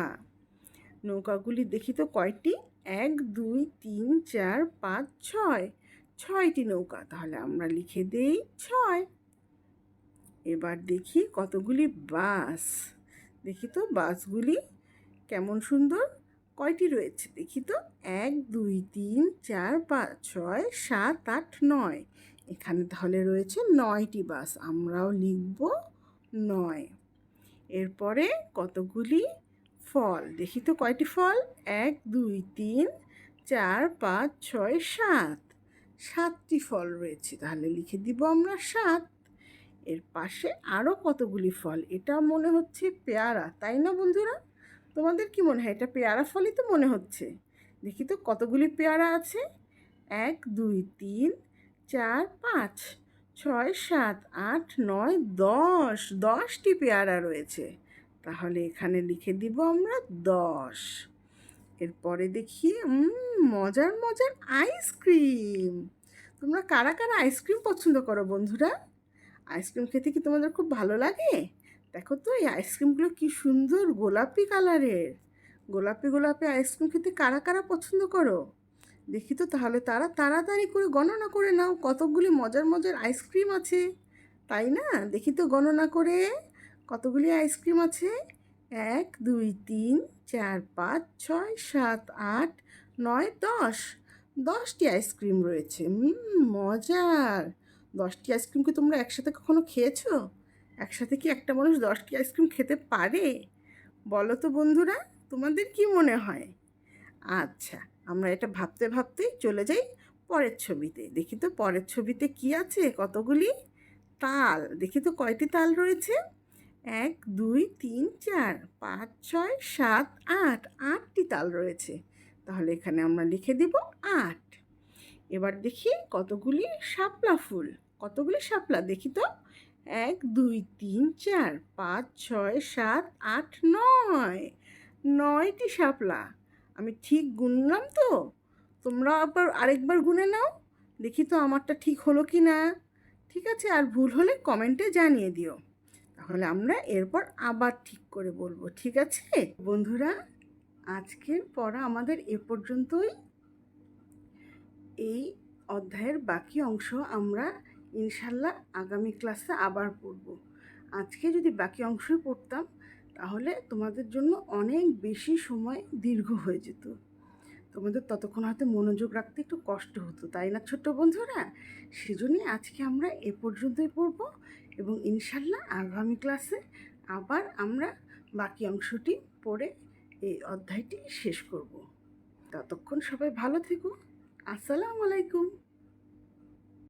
নৌকাগুলি দেখি তো কয়টি? 1 2 3 4 5 6, 6টি নৌকা। তাহলে আমরা লিখে দেই 6। এবার দেখি কতগুলি বাস। দেখি তো বাসগুলি কেমন সুন্দর। কয়টি রয়েছে দেখি তো? 1 2 3 4 5 6 7 8 9। এখানে তাহলে রয়েছে 9টি বাস। আমরাও লিখব 9। এরপরে কতগুলি ফল। দেখি তো কয়টি ফল? 1 2 3 4 5 6 7, 7টি ফল রয়েছে। তাহলে লিখে দিব আমরা 7। এর পাশে আরও কতগুলি ফল। এটা মনে হচ্ছে পেয়ারা, তাই না বন্ধুরা? তোমাদের কি মনে হয়? এটা পেয়ারা ফলই তো মনে হচ্ছে। দেখি তো কতগুলি পেয়ারা আছে? 1 2 3 4 5 6 7 8 9 10, 10টি পেয়ারা রয়েছে। তাহলে এখানে লিখে দিব আমরা 10। এরপরে দেখি মজার মজার আইসক্রিম। তোমরা কারা কারা আইসক্রিম পছন্দ করো বন্ধুরা? আইসক্রিম খেতে কি তোমাদের খুব ভালো লাগে? দেখো তো এই আইসক্রিমগুলো কি সুন্দর গোলাপি কালারের। গোলাপি গোলাপি আইসক্রিম খেতে কারা কারা পছন্দ করো? দেখি তো তাহলে তারা তাড়াতাড়ি করে গণনা করে নাও কতগুলি মজার মজার আইসক্রিম আছে, তাই না? দেখি তো গণনা করে কতগুলি আইসক্রিম আছে। 1 2 3 4 5 6 7 8 9 10, 10টি আইসক্রিম রয়েছে। মজার। 10টি আইসক্রিম কি তোমরা একসাথে কখনো খেয়েছো? একসাথে কি একটা মানুষ 10টি আইসক্রিম খেতে পারে? বলো তো বন্ধুরা, তোমাদের কি মনে হয়? আচ্ছা, আমরা এটা ভাবতে ভাবতেই চলে যাই পরের ছবিতে। দেখি তো পরের ছবিতে কি আছে, কতগুলি তাল। দেখি তো কয়টি তাল রয়েছে। 1 2 3 4 5 6 7 8, 8টি তাল রয়েছে। তাহলে এখানে আমরা লিখে দিব 8। এবার দেখি কতগুলি শাপলা ফুল। কতগুলি শাপলা দেখি তো। 1 2 3 4 5 6 7 8 9, 9টি শাপলা। আমি ঠিক গুনলাম তো? তোমরা আবার আরেকবার গুনে নাও, দেখি তো আমারটা ঠিক হলো কি না। ঠিক আছে, আর ভুল হলে কমেন্টে জানিয়ে দিও, তাহলে আমরা এরপর আবার ঠিক করে বলবো। ঠিক আছে বন্ধুরা, আজকের পড়া আমাদের এ পর্যন্তই। এই অধ্যায়ের বাকি অংশ আমরা ইনশাল্লাহ আগামী ক্লাসে আবার পড়ব। আজকে যদি বাকি অংশই পড়তাম তাহলে তোমাদের জন্য অনেক বেশি সময় দীর্ঘ হয়ে যেত, তোমাদের ততক্ষণ হয়তো মনোযোগ রাখতে একটু কষ্ট হতো, তাই না ছোট্ট বন্ধুরা? সেজন্যই আজকে আমরা এ পর্যন্তই পড়ব এবং ইনশাল্লাহ আগামী ক্লাসে আবার আমরা বাকি অংশটি পড়ে এই অধ্যায়টি শেষ করব। ততক্ষণ সবাই ভালো থেকো। আসসালামু আলাইকুম।